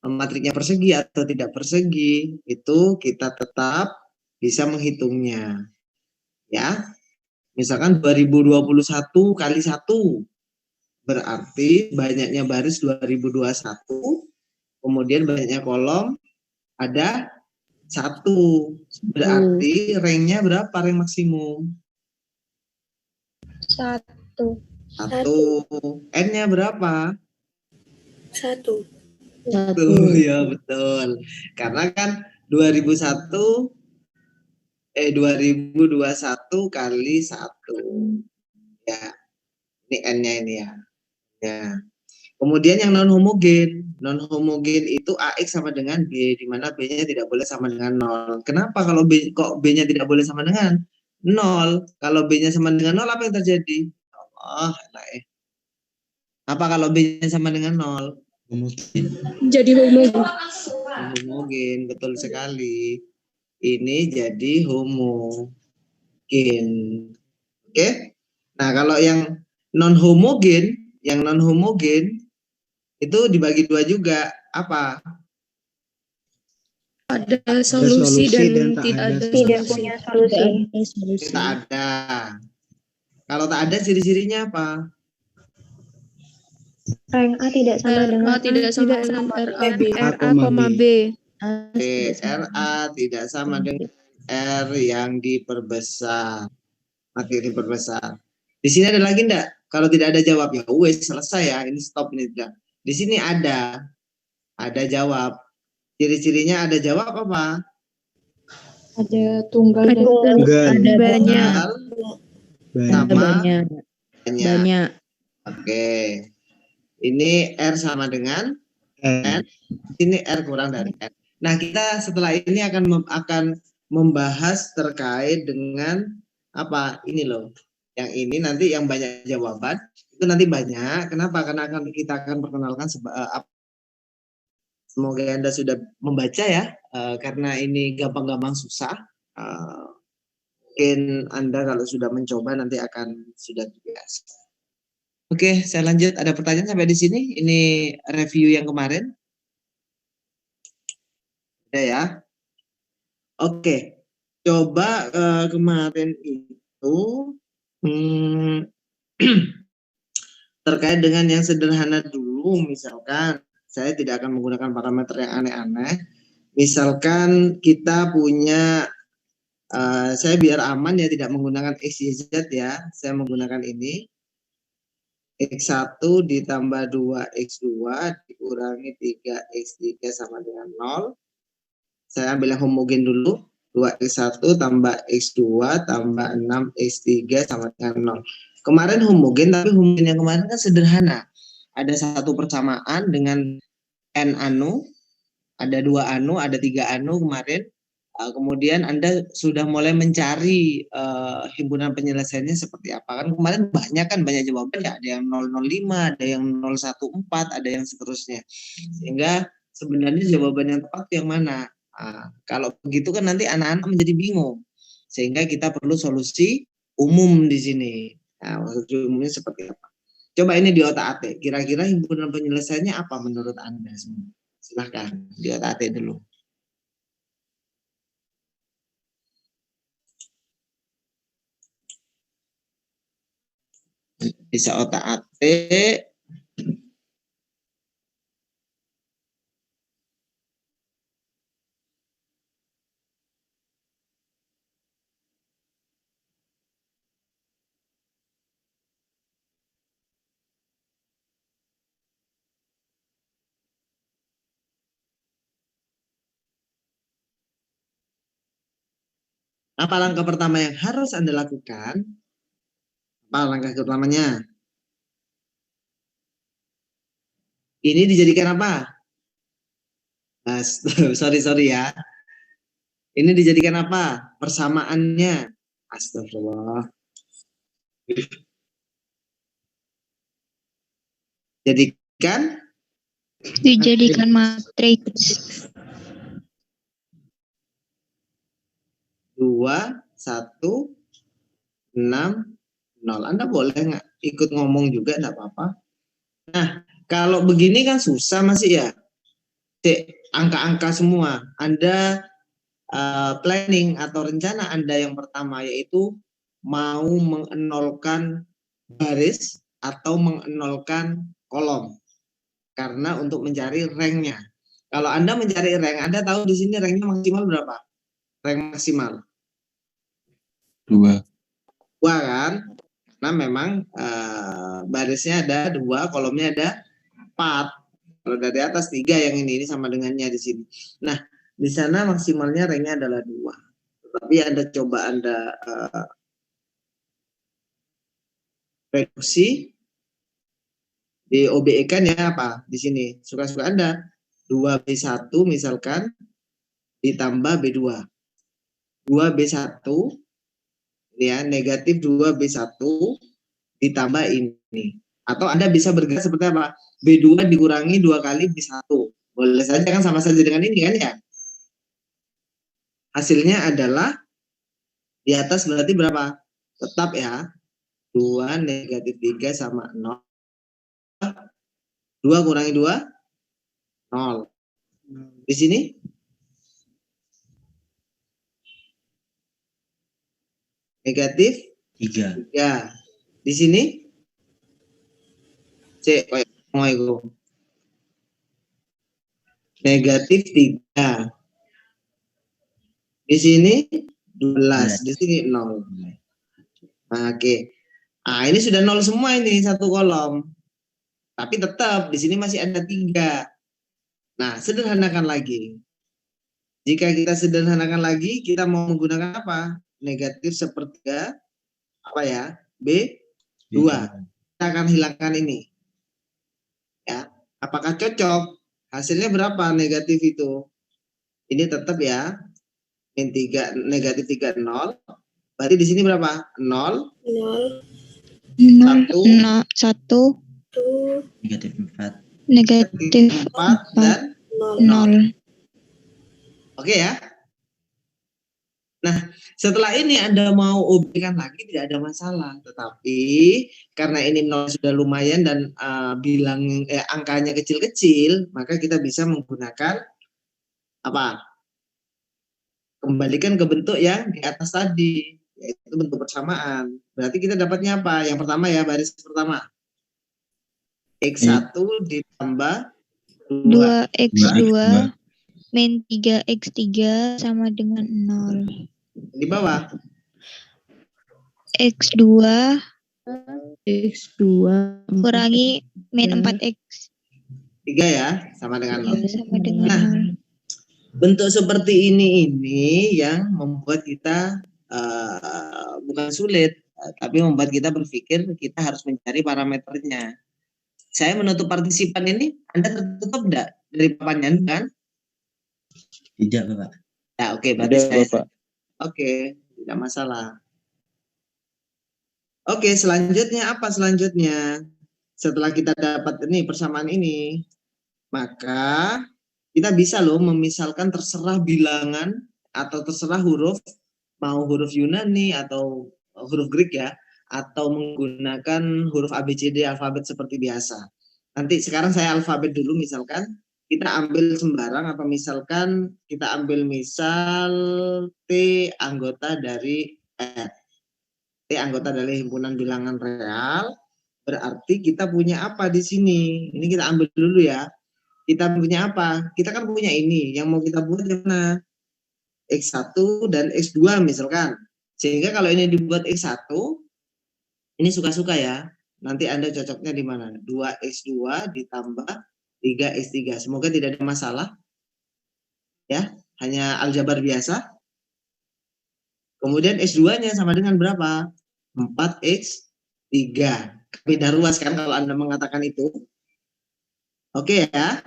matriknya persegi atau tidak persegi, itu kita tetap bisa menghitungnya. Ya, misalkan 2021 kali 1, berarti banyaknya baris 2021, kemudian banyaknya kolom ada 1. Berarti ranknya berapa, rank maksimum? 1. 1. N-nya berapa? 1. Ya betul. Karena kan 2021 kali 1. Ya, ini N-nya ini ya. Ya. Kemudian yang non homogen. Non homogen itu AX sama dengan B, di mana B-nya tidak boleh sama dengan 0. Kenapa kalau B-nya tidak boleh sama dengan 0? Kalau B-nya sama dengan 0 apa yang terjadi? Oh, apa kalau B-nya sama dengan 0? Jadi homogen. Homogen, betul sekali. Ini jadi homogen. Oke? Nah, kalau yang non homogen itu dibagi 2 juga. Apa? Ada solusi dan tidak punya solusi. Kita ada. Kalau tak ada ciri-cirinya apa? Rank A tidak sama dengan RA, B. RA tidak sama dengan R yang diperbesar. Materi diperbesar. Di sini ada lagi enggak? Kalau tidak ada jawab, ya wes selesai ya. Ini stop ini tidak. Di sini ada jawab. Ciri-cirinya ada jawab apa? ada tunggal dan Ada banyak. Sama banyak. banyak. Oke. Ini R sama dengan N. Ini R kurang dari N. Nah, kita setelah ini akan membahas terkait dengan apa? Ini loh. Yang ini nanti yang banyak jawaban itu nanti banyak. Kenapa? Karena kita akan perkenalkan semoga Anda sudah membaca ya, karena ini gampang-gampang susah. Mungkin Anda kalau sudah mencoba nanti akan sudah terbiasa. Oke, saya lanjut. Ada pertanyaan sampai di sini? Ini review yang kemarin. Ada ya? Oke. Coba kemarin itu terkait dengan yang sederhana dulu. Misalkan saya tidak akan menggunakan parameter yang aneh-aneh. Misalkan kita punya, saya biar aman ya tidak menggunakan X, Y, Z ya. Saya menggunakan ini. X1 ditambah 2X2 dikurangi 3X3 sama dengan 0. Saya ambil yang homogen dulu. 2X1 tambah X2 tambah 6X3 sama dengan 0. Kemarin homogen, tapi homogen yang kemarin kan sederhana. Ada satu persamaan dengan N anu, ada 2 anu, ada 3 anu kemarin. Kemudian Anda sudah mulai mencari himpunan penyelesaiannya seperti apa. Kan kemarin banyak jawaban ya, ada yang 005, ada yang 014, ada yang seterusnya. Sehingga sebenarnya jawaban yang tepat yang mana? Kalau begitu kan nanti anak-anak menjadi bingung. Sehingga kita perlu solusi umum di sini. Nah, solusi umumnya seperti apa? Coba ini di otak-atik. Kira-kira himpunan penyelesaiannya apa menurut Anda semua? Silahkan di otak-atik dulu. Bisa otak-atik. Apa langkah pertama yang harus Anda lakukan? Apa langkah pertamanya? Ini dijadikan apa? Sorry ya. Ini dijadikan apa? Persamaannya. Astagfirullah. Dijadikan matriks. 2, 1, 6, 0. Anda boleh nggak ikut ngomong juga, nggak apa-apa. Nah, kalau begini kan susah masih ya. angka-angka semua. Anda planning atau rencana Anda yang pertama yaitu mau mengenolkan baris atau mengenolkan kolom. Karena untuk mencari ranknya. Kalau Anda mencari rank, Anda tahu di sini ranknya maksimal berapa? Rank maksimal 2. 2 kan? Nah memang barisnya ada 2, kolomnya ada 4. Kalau dari atas 3 yang ini sama dengannya di sini. Nah di sana maksimalnya ranknya adalah 2. Tapi Anda coba Anda reduksi di OBE kan ya apa? Di sini suka-suka Anda 2B1 misalkan ditambah B2. 2B1 ya negatif 2B1 ditambah ini. Atau Anda bisa bergerak seperti apa? B2 dikurangi 2 kali B1. Boleh saja kan sama saja dengan ini kan ya. Hasilnya adalah di atas berarti berapa? Tetap ya. 2 negatif 3 sama 0. 2 kurangi 2, 0. Di sini? Negatif 3. 3. Di sini? Negatif 3. Di sini 12. Di sini 0. Oke. Nah, ini sudah 0 semua ini satu kolom. Tapi tetap di sini masih ada 3. Nah, sederhanakan lagi. Jika kita sederhanakan lagi, kita mau menggunakan apa? Negatif sepertiga apa ya? B2. Kita akan hilangkan ini. Ya, apakah cocok? Hasilnya berapa negatif itu? Ini tetap ya. Min 3 negatif 3 0. Berarti di sini berapa? 0 1 Negatif 4. negatif 4 dan 0. Oke ya. Nah, setelah ini Anda mau OB-kan lagi tidak ada masalah. Tetapi karena ini 0 sudah lumayan dan angkanya kecil-kecil, maka kita bisa menggunakan apa? Kembalikan ke bentuk yang di atas tadi, yaitu bentuk persamaan. Berarti kita dapatnya apa? Yang pertama ya, baris pertama. X1 ditambah 2x2 min 3x3 sama dengan 0. Di bawah. X2 X2 kurangi min 4x 3 ya, sama dengan 0. sama dengan Nah, 0. bentuk seperti ini yang membuat kita bukan sulit, tapi membuat kita berpikir kita harus mencari parameternya. Saya menutup partisipan ini, Anda tertutup enggak dari papannya kan? Tidak, Bapak. Ya, oke, berarti saya. Oke, tidak masalah. Oke, selanjutnya apa selanjutnya? Setelah kita dapat ini persamaan ini, maka kita bisa loh memisalkan terserah bilangan atau terserah huruf, mau huruf Yunani atau huruf Greek ya, atau menggunakan huruf ABCD alfabet seperti biasa. Nanti sekarang saya alfabet dulu misalkan, kita ambil sembarang atau misalkan kita ambil misal T anggota dari R. T anggota dari himpunan bilangan real, berarti kita punya apa di sini? Ini kita ambil dulu ya. Kita punya apa? Kita kan punya ini, yang mau kita buat di mana? X1 dan X2 misalkan. Sehingga kalau ini dibuat X1, ini suka-suka ya. Nanti Anda cocoknya di mana? 2X2 ditambah 3X3. Semoga tidak ada masalah. Ya, hanya aljabar biasa. Kemudian X2-nya sama dengan berapa? 4X3. Beda ruas kan kalau Anda mengatakan itu. Oke ya.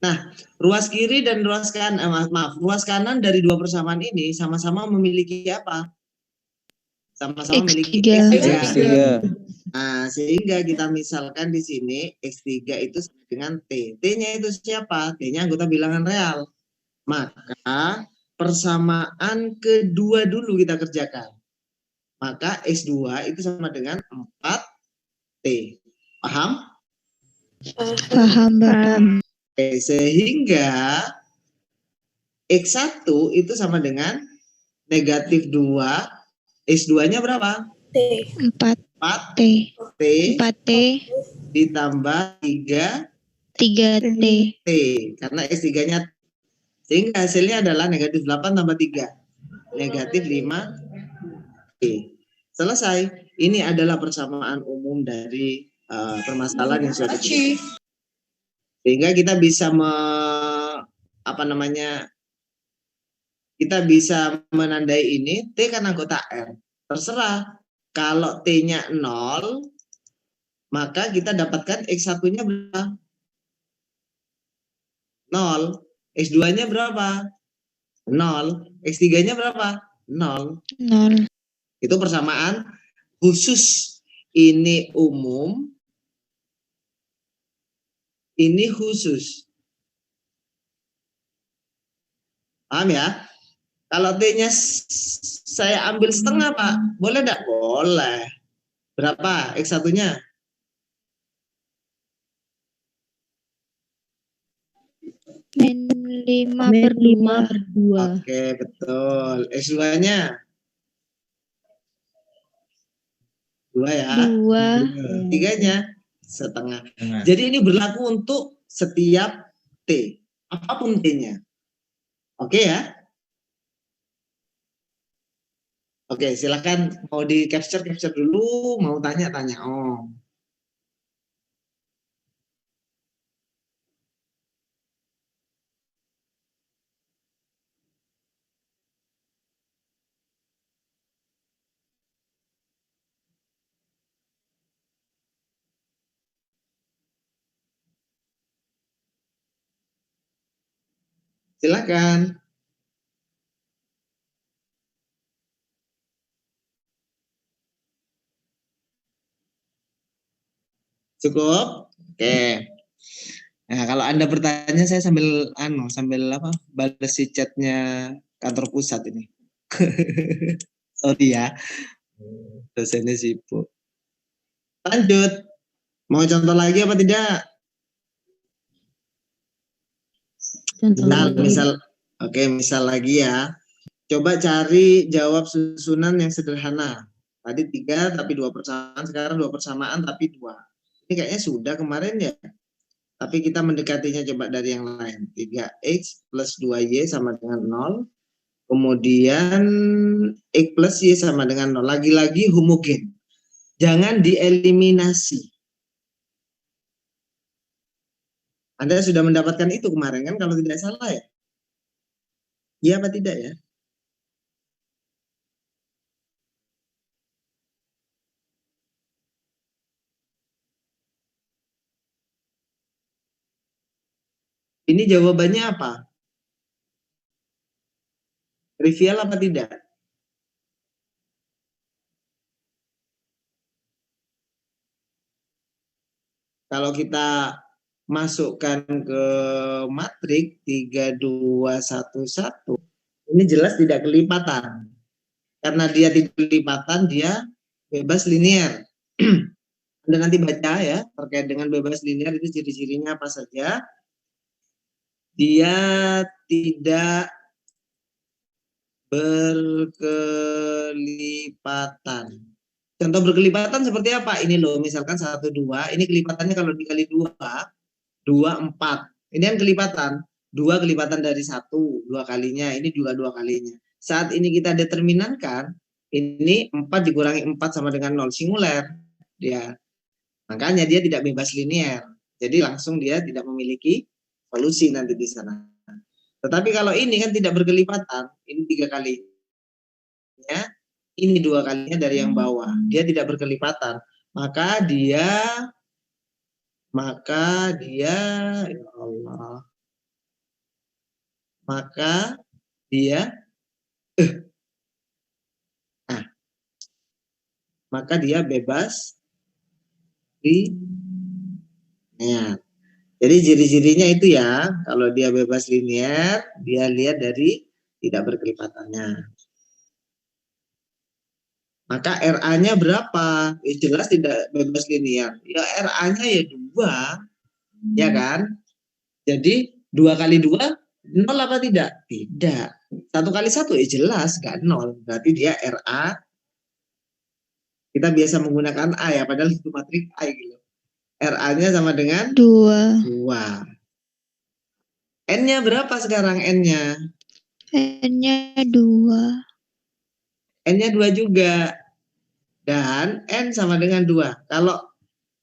Nah, ruas kiri dan ruas kanan, ruas kanan dari dua persamaan ini sama-sama memiliki apa? Sama-sama memiliki X3. Nah, sehingga kita misalkan di sini X3 itu dengan T. T-nya itu siapa? T-nya anggota bilangan real. Maka persamaan kedua dulu kita kerjakan. Maka X2 itu sama dengan 4T. Paham? Paham, Bapak. Oke, sehingga X1 itu sama dengan negatif 2, X2-nya berapa? T. 4 4 T. T 4T ditambah 3 3T. T, karena X3-nya. Sehingga hasilnya adalah negatif 8 tambah 3. Negatif 5 T. Selesai. Ini adalah persamaan umum dari permasalahan yang sudah diberikan. Sehingga kita bisa kita bisa menandai ini T kan anggota R. Terserah. Kalau T-nya 0, maka kita dapatkan X1-nya berapa? 0. X2-nya berapa? 0. X3-nya berapa? 0. 0. Itu persamaan khusus. Ini umum, ini khusus. Paham ya? Kalau T-nya saya ambil setengah, Pak. Boleh enggak? Boleh. Berapa X1-nya? Min 5/2. Oke, betul. X2-nya? 2 ya. 2. 3-nya? Setengah. Jadi ini berlaku untuk setiap T. Apapun T-nya. Oke ya? Oke, silakan mau di capture dulu, mau tanya. Oh. Silakan. Cukup? Oke. Nah, kalau Anda bertanya saya sambil balas si chatnya kantor pusat ini. Sorry ya. Dosennya sibuk. Lanjut. Mau contoh lagi apa tidak? Misal lagi ya. Coba cari jawab susunan yang sederhana. Tadi 3 tapi 2 persamaan, sekarang 2 persamaan tapi 2. Ini kayaknya sudah kemarin ya. Tapi kita mendekatinya coba dari yang lain. 3X plus 2Y sama dengan 0. Kemudian X plus Y sama dengan 0. Lagi-lagi homogen. Jangan dieliminasi. Anda sudah mendapatkan itu kemarin kan kalau tidak salah ya? Iya apa tidak ya? Ini jawabannya apa? Trivial apa tidak? Kalau kita masukkan ke matrik 3, 2, 1, 1, ini jelas tidak kelipatan. Karena dia tidak kelipatan, dia bebas linear. Anda nanti baca ya, terkait dengan bebas linear itu ciri-cirinya apa saja. Dia tidak berkelipatan. Contoh berkelipatan seperti apa? Ini loh, misalkan 1, 2, ini kelipatannya kalau dikali 2, 2, 4. Ini kan kelipatan. 2 kelipatan dari 1, 2 kalinya, ini juga 2 kalinya. Saat ini kita determinankan, ini 4 dikurangi 4 sama dengan 0, singuler. Dia. Makanya dia tidak bebas linear. Jadi langsung dia tidak memiliki solusi nanti di sana. Tetapi kalau ini kan tidak berkelipatan, ini 3 kalinya, ini 2 kalinya dari yang bawah. Dia tidak berkelipatan. Maka dia ya Allah. Maka dia maka dia bebas linear. Jadi ciri-cirinya itu ya, kalau dia bebas linear, dia lihat dari tidak berkelipatannya. Maka RA-nya berapa? Ya jelas tidak bebas linear. Ya RA-nya ya 2, ya kan? Jadi 2 kali 2 0 apa tidak? Tidak. 1 kali 1 ya jelas nggak 0. Berarti dia RA. Kita biasa menggunakan A ya, padahal itu matriks A gitu. RA-nya sama dengan 2. 2. N-nya berapa sekarang N-nya? N-nya 2. N-nya 2 juga. Dan N sama dengan 2. Kalau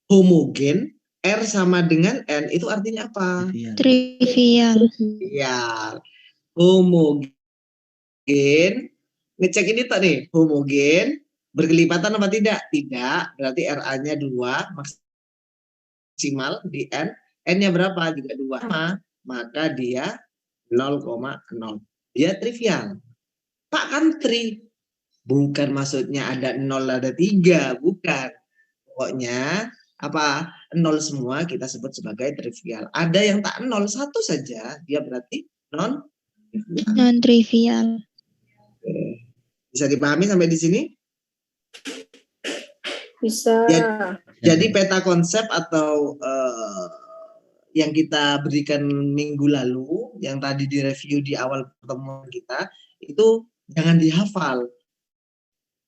homogen, R sama dengan N itu artinya apa? Trivial. Ya, homogen. Ngecek ini tak nih, homogen berkelipatan apa tidak? Tidak, berarti RA-nya 2 maksimal di N. N-nya berapa? Juga 2. Maka dia 0,0. Dia trivial. Pak kan tri. Bukan maksudnya ada 0 ada 3, bukan. Pokoknya apa 0 semua kita sebut sebagai trivial. Ada yang tak 0, 1 saja dia berarti non trivial. Bisa dipahami sampai di sini? Bisa. Jadi peta konsep atau yang kita berikan minggu lalu, yang tadi direview di awal pertemuan kita, itu jangan dihafal.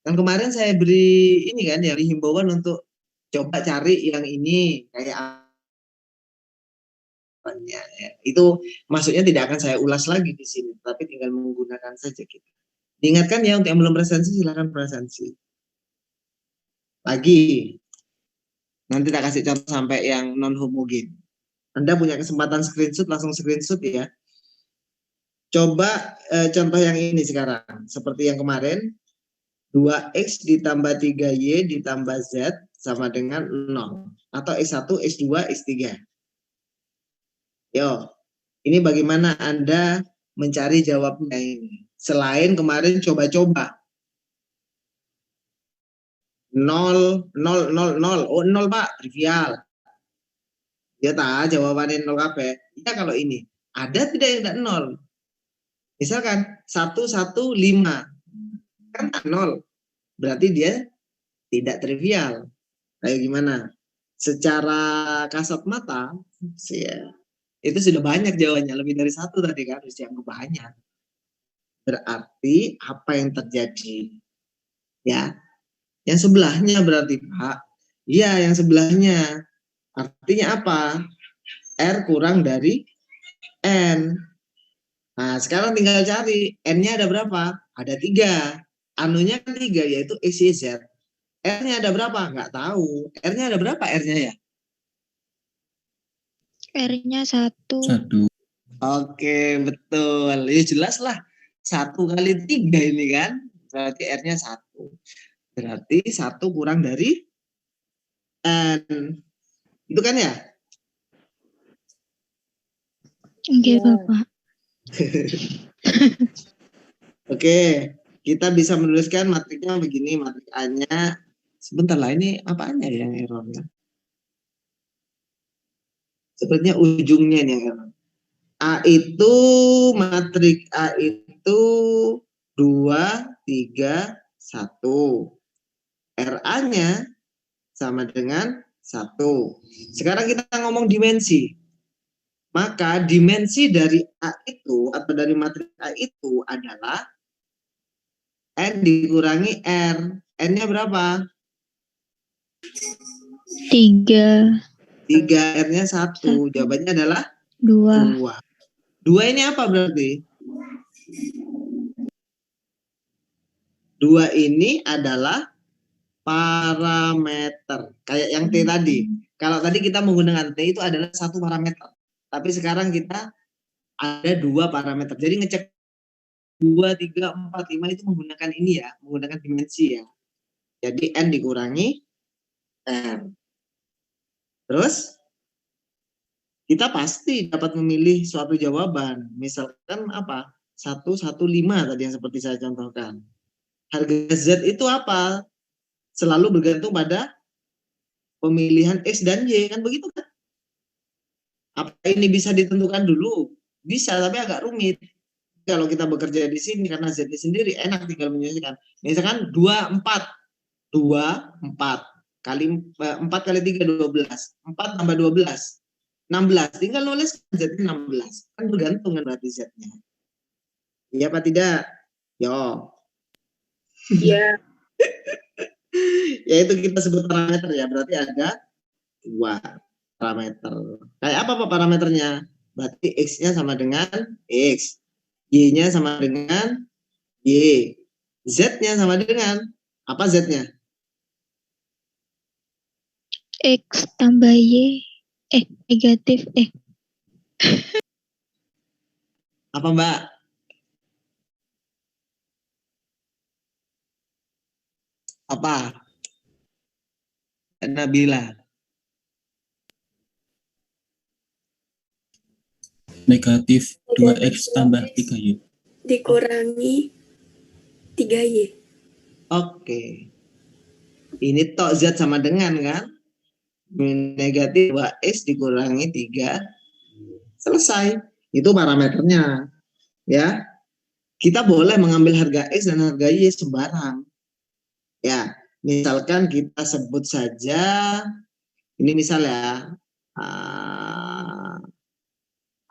Kan kemarin saya beri ini kan ya, himbauan untuk coba cari yang ini kayak apanya ya. Itu maksudnya tidak akan saya ulas lagi di sini, tapi tinggal menggunakan saja kita. Diingatkan ya untuk yang belum presensi silakan presensi. Lagi. Nanti tak kasih contoh sampai yang non homogen. Anda punya kesempatan screenshot, langsung screenshot ya. Coba contoh yang ini sekarang, seperti yang kemarin. 2X ditambah 3Y ditambah Z sama dengan 0. Atau X1, X2, X3. Yo, ini bagaimana Anda mencari jawabnya ini? Selain kemarin coba-coba. 0, 0, 0, 0. Oh 0 Pak, trivial. Ya tak, jawabannya 0 kabeh. Ya kalau ini. Ada tidak yang tidak 0? Misalkan 1, 1, 5. Kan 0. Berarti dia tidak trivial. Kayak gimana? Secara kasat mata, ya, itu sudah banyak jawabannya. Lebih dari 1 tadi kan, harus dianggap banyak. Berarti apa yang terjadi? Ya, yang sebelahnya berarti Pak. Iya, yang sebelahnya. Artinya apa? R kurang dari N. Nah, sekarang tinggal cari. N-nya ada berapa? Ada 3. Anunya kan 3, yaitu X, Y, Z. R-nya ada berapa? Nggak tahu. R-nya ada berapa R-nya ya? R-nya 1. 1. Oke, betul. Ya jelas lah. 1 kali 3 ini kan. Berarti R-nya 1. Berarti 1 kurang dari N. Itu kan ya? Oke, Bapak. Oke, kita bisa menuliskan matriknya begini. Matrik A-nya, sebentar lah, ini apanya yang errornya? Sepertinya ujungnya nih yang error. A itu, matrik A itu 2, 3, 1. RA-nya sama dengan 1. Sekarang kita ngomong dimensi. Maka dimensi dari A itu atau dari matrik A itu adalah N dikurangi R. N-nya berapa? 3. 3, R-nya 1. Jawabannya adalah 2. 2 ini apa berarti? 2 ini adalah parameter. Kayak yang T tadi. Kalau tadi kita menggunakan T itu adalah 1 parameter. Tapi sekarang kita ada 2 parameter. Jadi ngecek 2, 3, 4, 5 itu menggunakan ini ya. Menggunakan dimensi ya. Jadi N dikurangi R. Terus kita pasti dapat memilih suatu jawaban. Misalkan apa? 115 tadi yang seperti saya contohkan. Harga Z itu apa? Selalu bergantung pada pemilihan X dan Y. Kan begitu kan? Apa ini bisa ditentukan dulu? Bisa, tapi agak rumit. Kalau kita bekerja di sini karena Z sendiri enak tinggal menyelesaikan. Misalkan 2, 4. 2, 4. 4 kali 3, 12. 4 tambah 12. 16. Tinggal nulis Z-nya 16. Kan bergantung kan berarti Z-nya. Iya apa tidak? Yo. Iya. Ya itu kita sebut parameter ya. Berarti ada 2 parameter. Kayak apa Pak parameternya? Berarti X-nya sama dengan X. Y-nya sama dengan Y. Z-nya sama dengan apa Z-nya? X tambah Y. Negatif. Apa Mbak? Apa? Nabila. Negatif 2X tambah 3Y. Dikurangi 3Y. Oke. Ini tok Z sama dengan kan? Negatif 2X dikurangi 3. Selesai. Itu parameternya. Ya. Kita boleh mengambil harga X dan harga Y sembarang. Ya. Misalkan kita sebut saja, ini misal ya,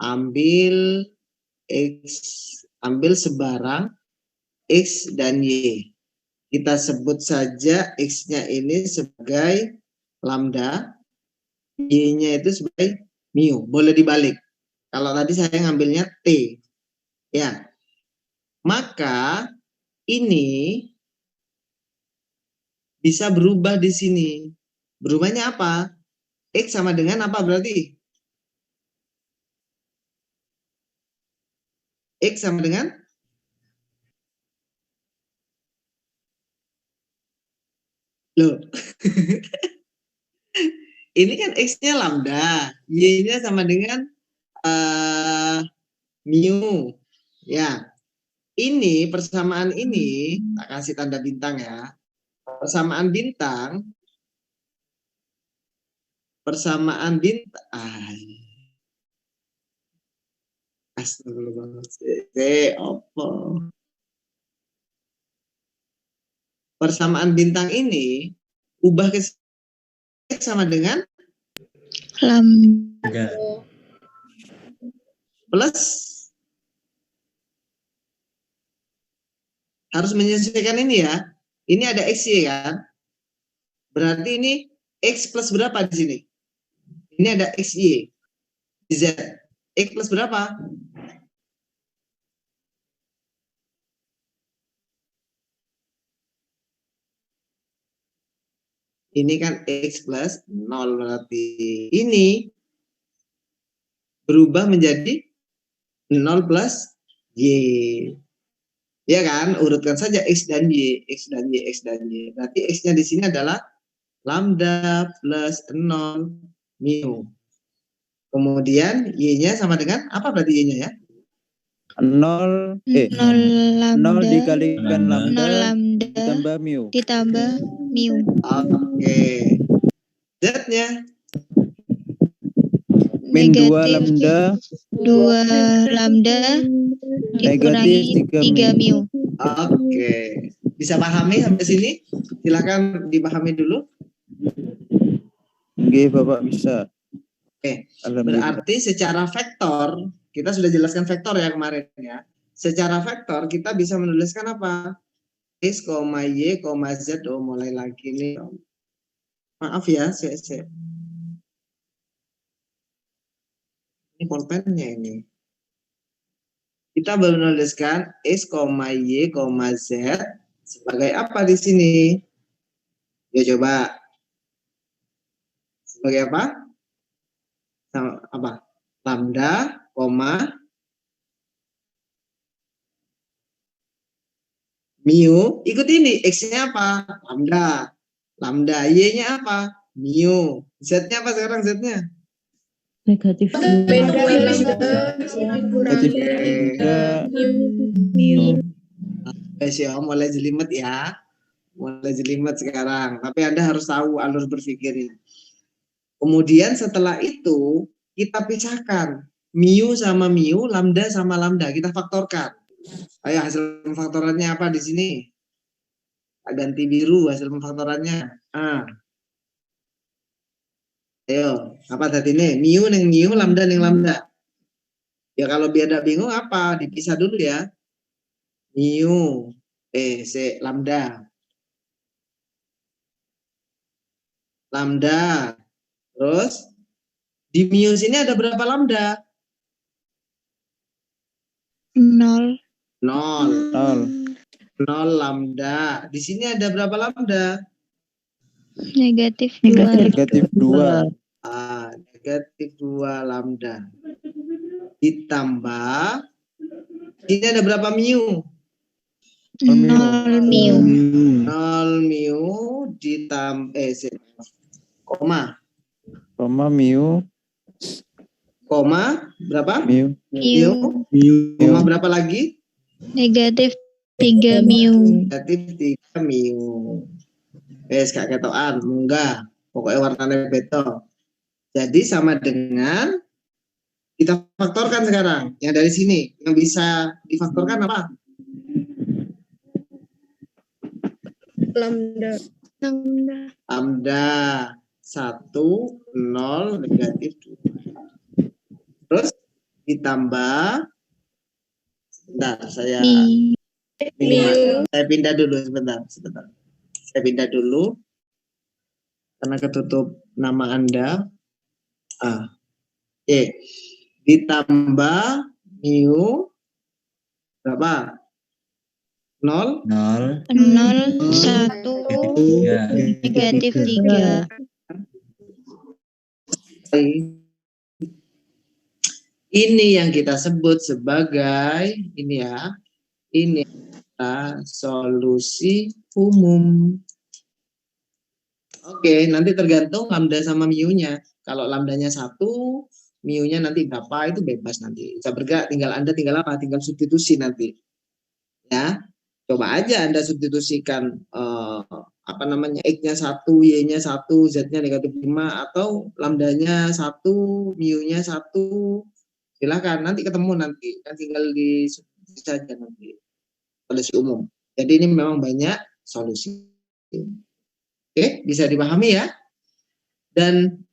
ambil X, ambil sebarang X dan Y. Kita sebut saja X-nya ini sebagai lambda, Y-nya itu sebagai mu. Boleh dibalik. Kalau tadi saya ngambilnya T. Ya. Maka ini bisa berubah di sini. Berubahnya apa? X sama dengan apa berarti? X sama dengan loh. Ini kan X-nya lambda, Y-nya sama dengan mu. Ya. Ini persamaan ini, tak kasih tanda bintang ya. Persamaan bintang persamaan bintang ini ubah ke X sama dengan Lambda. plus, harus menyesuaikan ini ya. Ini ada XY kan, berarti ini X plus berapa di sini? Ini ada XY di Z. X plus berapa? Ini kan X plus 0, berarti ini berubah menjadi 0 plus Y. Ya kan, urutkan saja X dan Y, X dan Y, X dan Y. Berarti X-nya di sini adalah lambda plus 0 mu. Kemudian Y-nya sama dengan apa berarti Y-nya ya? 0 lambda dikalikan lambda ditambah mu. Oke. Z-nya min 2 lambda 2 lambda dikurangi 3 mu. Oke. Bisa pahami sampai sini? Silakan dipahami dulu. Oke, Bapak bisa. Oke. Berarti secara vektor, kita sudah jelaskan vektor ya kemarin ya. Secara vektor kita bisa menuliskan apa? X, Y, Z. Oh, mulai lagi nih. Maaf ya, ini pulpennya ini. Kita menuliskan X, Y, Z sebagai apa di sini? Ya coba. Sebagai apa? Apa? Lambda, mu. Ikut ini. X-nya apa? Lambda. Lambda. Y-nya apa? Mu. Z-nya apa sekarang Z-nya? Negatif 2 Negatif 3 mu. Ya, mulai jelimet ya. Mulai jelimet sekarang. Tapi Anda harus tahu alur berpikirnya. Kemudian setelah itu kita pisahkan mu sama mu, lambda sama lambda, kita faktorkan. Ayo hasil pemfaktorannya apa di sini? Ganti biru hasil pemfaktorannya. Ayo, apa tadi nih? Mu neng mu, lambda neng lambda. Ya kalau biar tidak bingung apa? Dipisah dulu ya. Mu, lambda. Lambda. Terus di mu sini ada berapa lambda? 0. 0. 0. 0 lambda. Di sini ada berapa lambda? Negatif 2. Negatif 2. Negatif 2 lambda. Ditambah, ini ada berapa mu? 0 mu. 0 mu ditambah, koma. Koma mu. Koma, berapa? Mu. Mu. Koma berapa lagi? Negatif 3 mu. Negatif 3 mu. Gak ketoan, munggah. Pokoknya warnanya beto. Jadi sama dengan, kita faktorkan sekarang. Yang dari sini, yang bisa difaktorkan apa? Lambda. Lambda 1, 0, negatif 2. Terus ditambah, sebentar, saya pindah dulu sebentar. Saya pindah dulu karena ketutup nama Anda. Ditambah mu berapa? 0 0 1 negatif 3. Ini yang kita sebut sebagai ini ya. Ini adalah solusi umum. Oke, nanti tergantung lambda sama mu-nya. Kalau lambdanya 1, mu-nya nanti berapa itu bebas nanti. Bisa bergerak, tinggal Anda tinggal apa? Tinggal substitusi nanti. Ya. Coba aja Anda substitusikan X-nya 1, Y-nya 1, Z-nya negatif 5 atau lambdanya 1, mu-nya 1. Silakan nanti ketemu nanti. Kan tinggal di saja nanti. Solusi umum. Jadi ini memang banyak solusi. Oke, bisa dipahami ya. Dan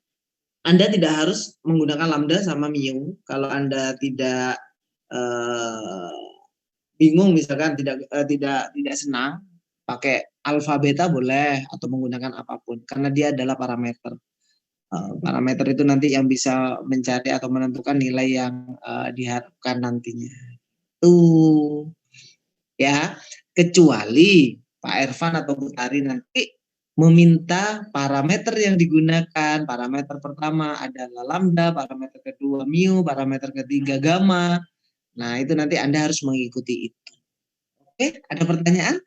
Anda tidak harus menggunakan lambda sama mu. Kalau Anda tidak bingung, misalkan tidak senang, pakai alfa beta boleh atau menggunakan apapun karena dia adalah parameter. Parameter itu nanti yang bisa mencari atau menentukan nilai yang diharapkan nantinya. Tuh, ya. Kecuali Pak Ervan atau Bu Tari nanti meminta parameter yang digunakan. Parameter pertama adalah lambda, parameter kedua mu, parameter ketiga gamma. Nah, itu nanti Anda harus mengikuti itu. Oke, ada pertanyaan?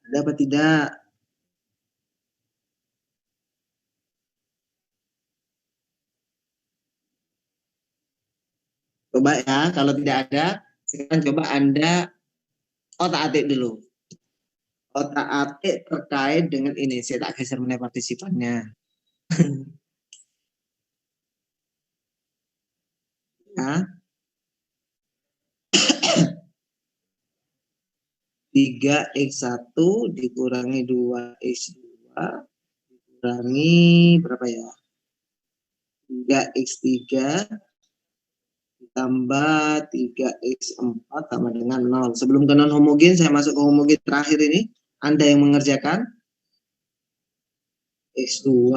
Ada apa tidak? Coba ya, kalau tidak ada, sekarang coba Anda otak-atik dulu. Otak-atik terkait dengan ini. Saya tak geser mengenai partisipannya. Ya. 3x1 dikurangi 2x2 dikurangi berapa ya? 3x3 ditambah 3x4 sama dengan 0. Sebelum ke non homogen, saya masuk ke homogen terakhir ini. Anda yang mengerjakan. X2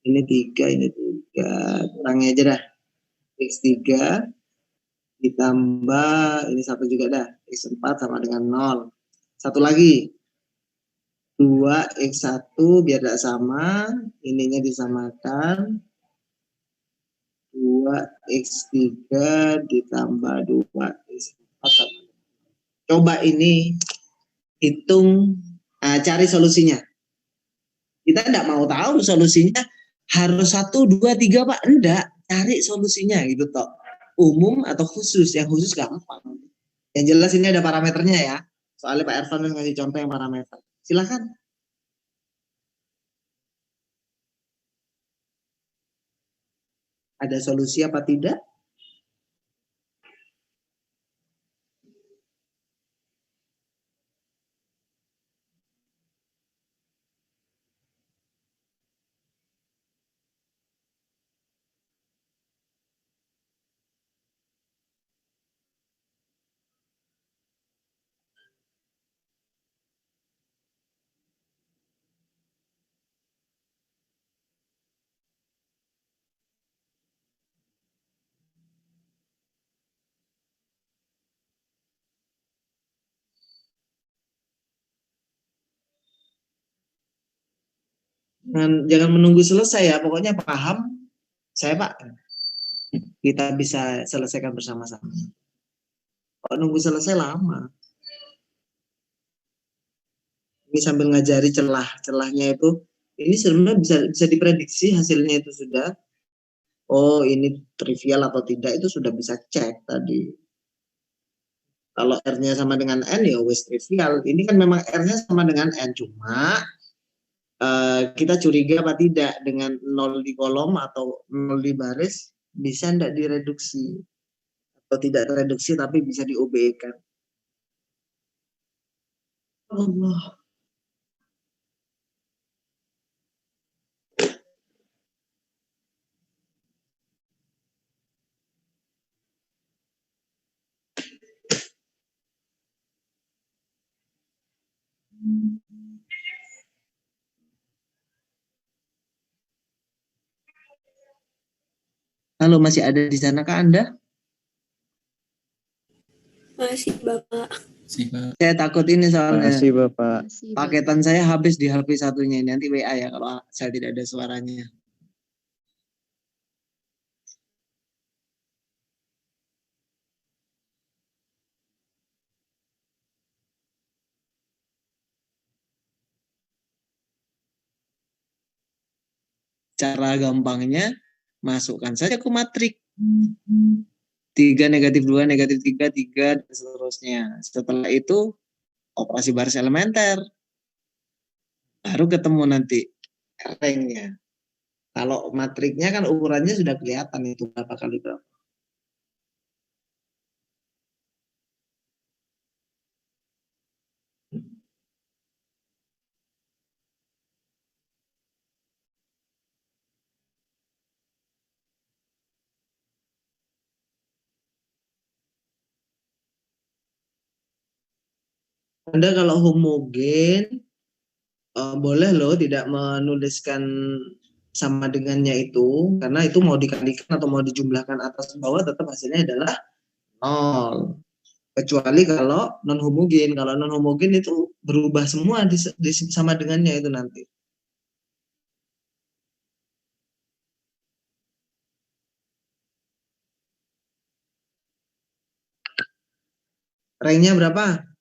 ini 3, ini 3. Kurangi aja dah. X3 ditambah ini 1 juga dah. X4 sama dengan 0. Satu lagi. 2x1 biar tidak sama, ininya disamakan. 2x3 ditambah 2x4 sama. Coba ini hitung, cari solusinya. Kita tidak mau tahu solusinya harus 1, 2, 3 Pak. Enggak, cari solusinya gitu toh. Umum atau khusus, yang khusus gampang. Yang jelas ini ada parameternya ya. Soalnya Pak Ervan ngasih contoh yang parameter. Silakan. Ada solusi apa tidak? Jangan menunggu selesai ya, pokoknya paham saya Pak, kita bisa selesaikan bersama-sama. Kalau nunggu selesai lama. Ini sambil ngajari celahnya itu, ini sebenarnya bisa diprediksi hasilnya itu sudah. Oh ini trivial atau tidak itu sudah bisa cek tadi. Kalau R-nya sama dengan N ya wis trivial. Ini kan memang R-nya sama dengan N, cuma kita curiga apa tidak dengan 0 di kolom atau 0 di baris, bisa tidak direduksi atau tidak tereduksi tapi bisa di OBE-kan. Allah. Halo, masih ada di sana kah Anda? Masih Bapak. Sifat. Saya takut ini soalnya. Makasih Bapak. Paketan saya habis di HP satunya ini. Nanti WA ya kalau saya tidak ada suaranya. Cara gampangnya, masukkan saja ke matrik. 3 negatif 2 negatif 3 3 dan seterusnya. Setelah itu operasi baris elementer. Baru ketemu nanti rangnya. Kalau matriknya kan ukurannya sudah kelihatan itu berapa kali berapa. Anda kalau homogen boleh loh tidak menuliskan sama dengannya itu, karena itu mau dikalikan atau mau dijumlahkan atas bawah tetap hasilnya adalah 0. Kecuali kalau non homogen. Kalau non homogen itu berubah semua di sama dengannya itu nanti. Ranknya berapa?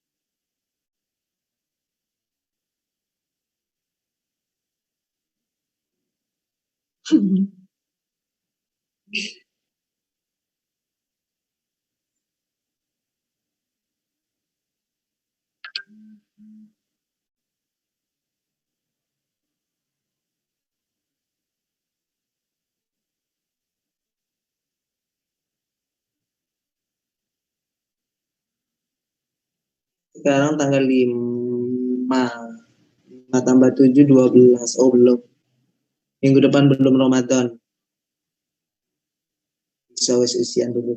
Sekarang tanggal 5. 5 tambah 7, 12. Oh belum. Minggu depan belum Ramadan. Bisa wis usian dulu.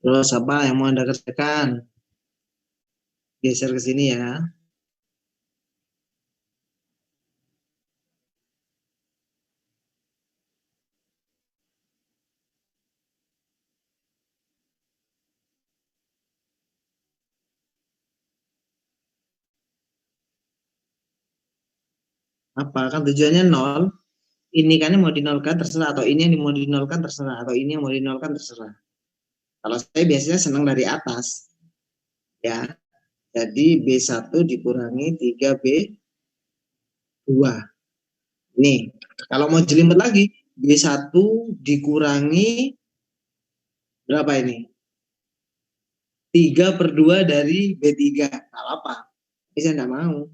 Terus apa yang mau Anda kerjakan? Geser ke sini ya. Apa? Kan tujuannya 0. Ini kan yang mau dinolkan terserah, atau ini yang mau dinolkan terserah, atau ini yang mau dinolkan terserah. Kalau saya biasanya senang dari atas. Ya. Jadi B1 dikurangi 3B2. Nih, kalau mau jelimet lagi, B1 dikurangi berapa ini? 3/2 dari B3. Nggak apa? Ini saya nggak mau.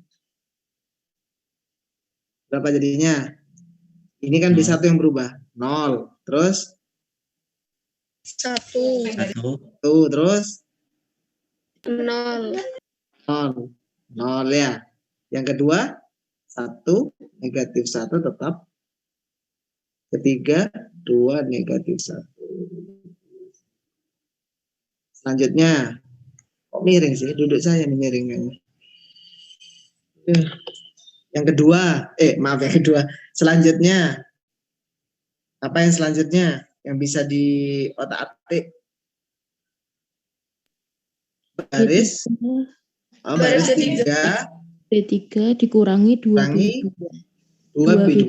Berapa jadinya? Ini kan B1 yang berubah. 0. Terus? 1. 1. Terus? 0. 0 ya. Yang kedua? 1, -1 tetap. Ketiga, 2, -1. Selanjutnya. Kok miring sih? Duduk saya nih miring kayaknya. Yang kedua, maaf yang kedua. Selanjutnya, apa yang selanjutnya yang bisa di otak-atik? Baris 3 B3 dikurangi 2B2.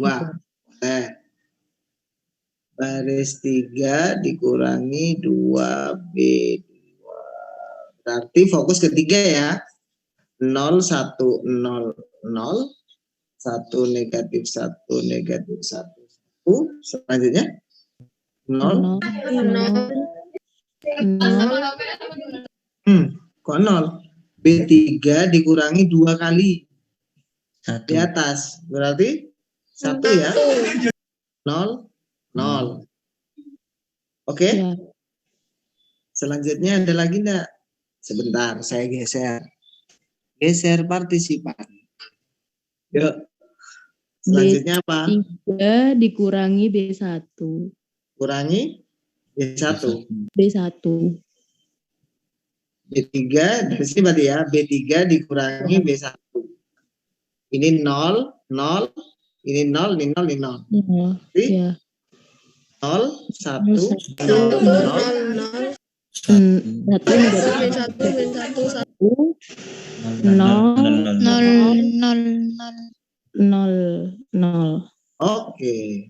Baris 3 dikurangi 2B2. Berarti fokus ketiga ya. 0, 1, 0, 0. 1, -1, -1. Selanjutnya 0. Kok 0? B3 dikurangi 2 kali 1. di atas. Berarti 1 ya. 0, 0. Oke? Ya. Selanjutnya ada lagi enggak? Sebentar, saya geser. Geser partisipan. Yuk. Selanjutnya apa? B3 dikurangi B1. Kurangi B1. B1. B3 dari sini berarti ya. B3 dikurangi B1. Ini 0, 0. Ini 0, ini 0, ini 0. Jadi Ya. 0, 1, 0, 0. 0. Oke.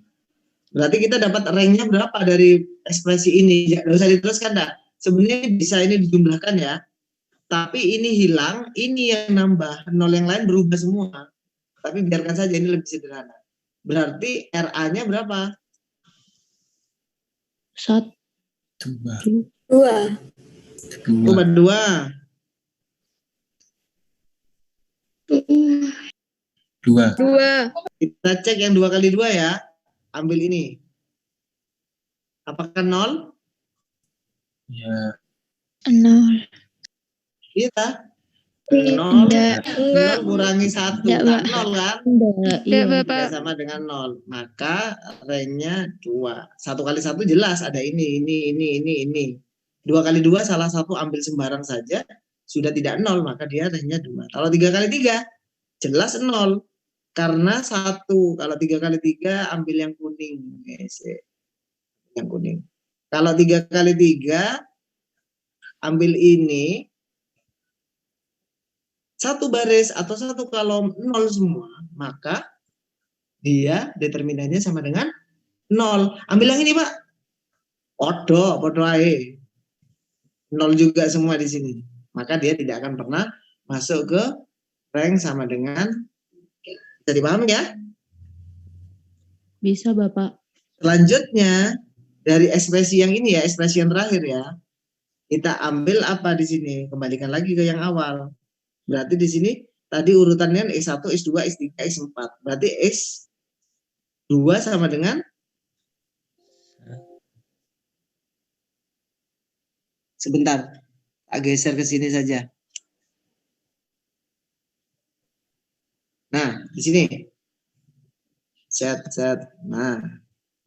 Berarti kita dapat rank-nya berapa dari ekspresi ini? Ya, nggak usah diteruskan dah. Sebenarnya bisa ini dijumlahkan ya. Tapi ini hilang, ini yang nambah. 0 yang lain berubah semua. Tapi biarkan saja, ini lebih sederhana. Berarti RA-nya berapa? 1. 2. 2. 2. Kita cek yang 2 kali 2 ya. Ambil ini. Apakah 0? Ya. 0. Iya. 0 kurangi 1. Enggak, 0 kan? Iya, Bapak. Sama dengan 0. Maka rank-nya 2. 1 kali 1 jelas ada ini. 2 kali 2 salah satu ambil sembarang saja. Sudah tidak 0, maka dia rank-nya 2. Kalau 3 kali 3 jelas 0. Karena 1. Kalau 3 kali 3 ambil yang kuning. Yang kuning. Kalau 3 kali 3 ambil ini. 1 baris atau 1 kolom 0 semua, maka dia determinannya sama dengan 0. Ambil yang ini, Pak. Podo ae. 0 juga semua di sini. Maka dia tidak akan pernah masuk ke rank sama dengan. Bisa dipahami ya? Bisa, Bapak. Selanjutnya dari ekspresi yang ini ya, ekspresi yang terakhir ya. Kita ambil apa di sini? Kembalikan lagi ke yang awal. Berarti di sini tadi urutannya X1, X2, X3, X4. Berarti X2 sama dengan sebentar. Tak geser ke sini saja. Nah, di sini. Set. Nah,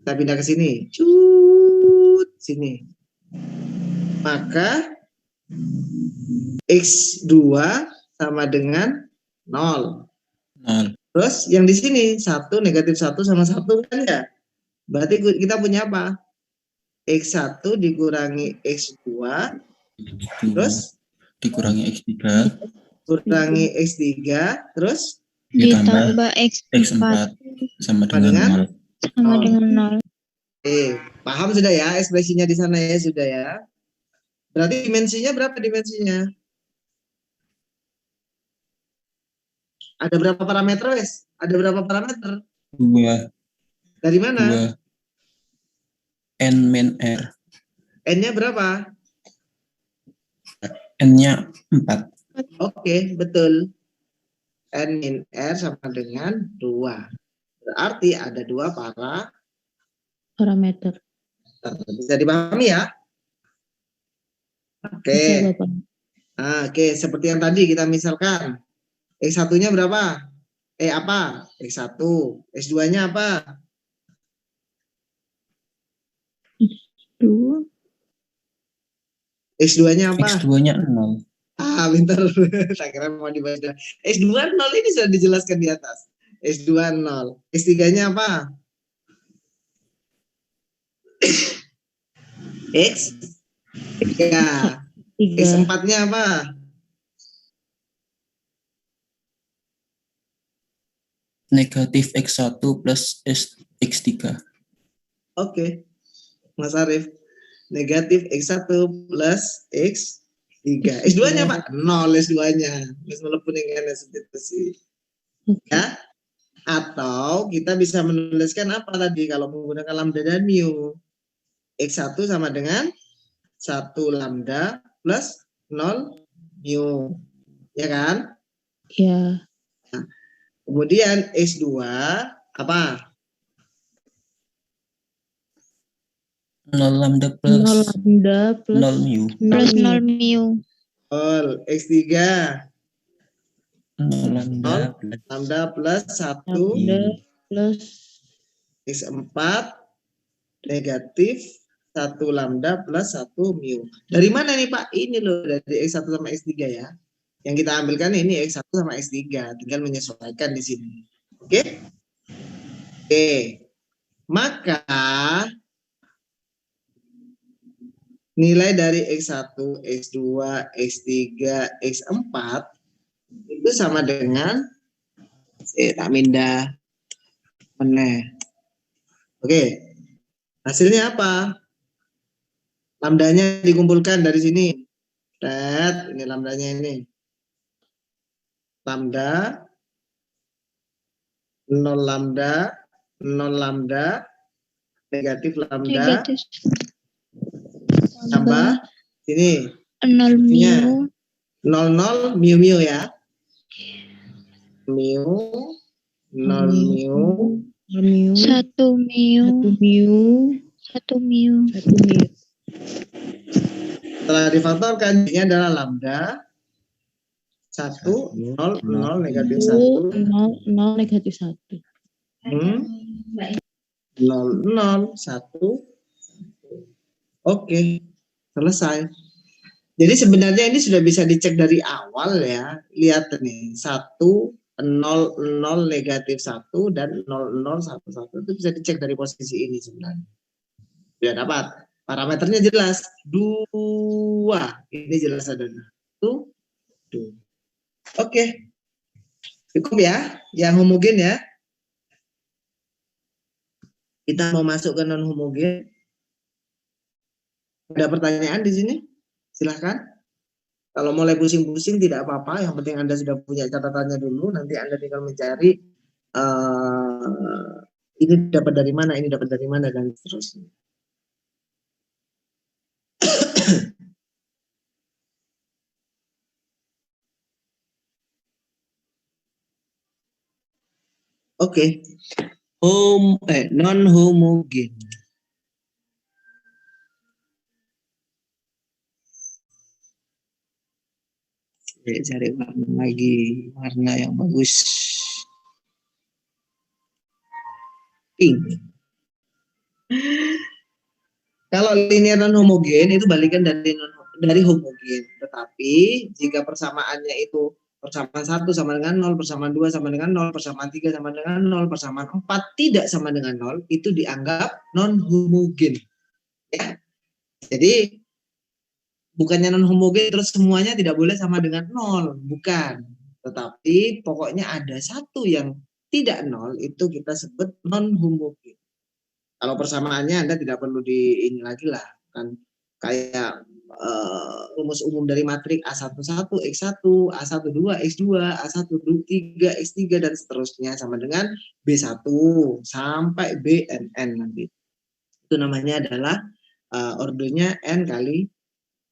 kita pindah ke sini. Cut, sini. Maka X2 sama dengan 0. Terus yang di sini 1, -1 sama 1 kan ya? Berarti kita punya apa? X1 dikurangi X2 terus dikurangi X3 kurangi X3 terus ditambah X4 sama dengan 0. sama dengan 0. Paham sudah ya ekspresinya di sana ya, sudah ya. Berarti dimensinya berapa dimensinya? Ada berapa parameter, wes? Ada berapa parameter? 2. Dari mana? 2. N min R. N-nya berapa? N-nya 4. Oke, betul. N min R sama dengan 2. Berarti ada 2 Parameter. Bisa dipahami ya? Oke. Bisa, Bapak. Oke, seperti yang tadi kita misalkan. X1-nya berapa? Apa? X1. X2-nya apa? 2. X2-nya apa? X2-nya 0. Pintar. Saya kira mau dibaca. X2 0 ini sudah dijelaskan di atas. X2 0. X3-nya apa? X3. X4-nya apa? Negatif X1 plus X3. Oke. Mas Arief. Negatif X1 plus X3. X2-nya apa? 0 S2-nya. Mas walaupun yang seperti sih. Ya. Atau kita bisa menuliskan apa tadi kalau menggunakan lambda dan mu. X1 sama dengan 1 lambda plus 0 mu. Ya kan? Ya. Nah, kemudian X2 apa? 0 lambda plus 0 mu. Plus 0 mu. X3 0 lambda plus 1 plus X4 negatif 1 lambda plus 1 mu. Dari mana nih Pak? Ini loh dari X1 sama X3 ya. Yang kita ambilkan ini X1 sama X3. Tinggal menyesuaikan di sini. Oke? Oke. Maka nilai dari X1, X2, X3, X4 itu sama dengan tak mindah meneh. Oke. Hasilnya apa? Lambdanya dikumpulkan dari sini. Ini lambdanya ini. Lambda 0 lambda 0 lambda negatif lambda tambah sini 0 mu 00 mu mu ya. Mu 0 mu 1 mu 1 mu. Setelah difaktorkan ini adalah lambda 1 0 0 negatif 1 0 negatif 1. 0 0 1. Oke, selesai. Jadi sebenarnya ini sudah bisa dicek dari awal ya. Lihat nih, 1 0 0 negatif 1 dan 0 0 1 1 itu bisa dicek dari posisi ini sebenarnya. Sudah dapat. Parameternya jelas. 2. Ini jelas ada 1, 2. Oke. Cukup ya, yang homogen ya. Kita mau masuk ke non homogen. Ada pertanyaan di sini? Silahkan. Kalau mulai pusing-pusing tidak apa-apa. Yang penting Anda sudah punya catatannya dulu. Nanti Anda tinggal mencari ini dapat dari mana, ini dapat dari mana, dan seterusnya. Oke. Non homogen. Cari warna lagi, warna yang bagus. Pink. Kalau linear non homogen itu balikan dari homogen. Tetapi jika persamaannya itu persamaan 1 sama dengan 0, persamaan 2 sama dengan 0, persamaan 3 sama dengan 0, persamaan 4 tidak sama dengan 0, itu dianggap non homogen. Ya. Jadi bukannya non homogen terus semuanya tidak boleh sama dengan 0, bukan. Tetapi pokoknya ada satu yang tidak nol, itu kita sebut non-homogen. Kalau persamaannya Anda tidak perlu di ini lagi lah, kan kayak rumus umum dari matrik A11, X1, A12, X2, A13, X3 dan seterusnya sama dengan B1 sampai BNN nanti. Itu namanya adalah ordernya N kali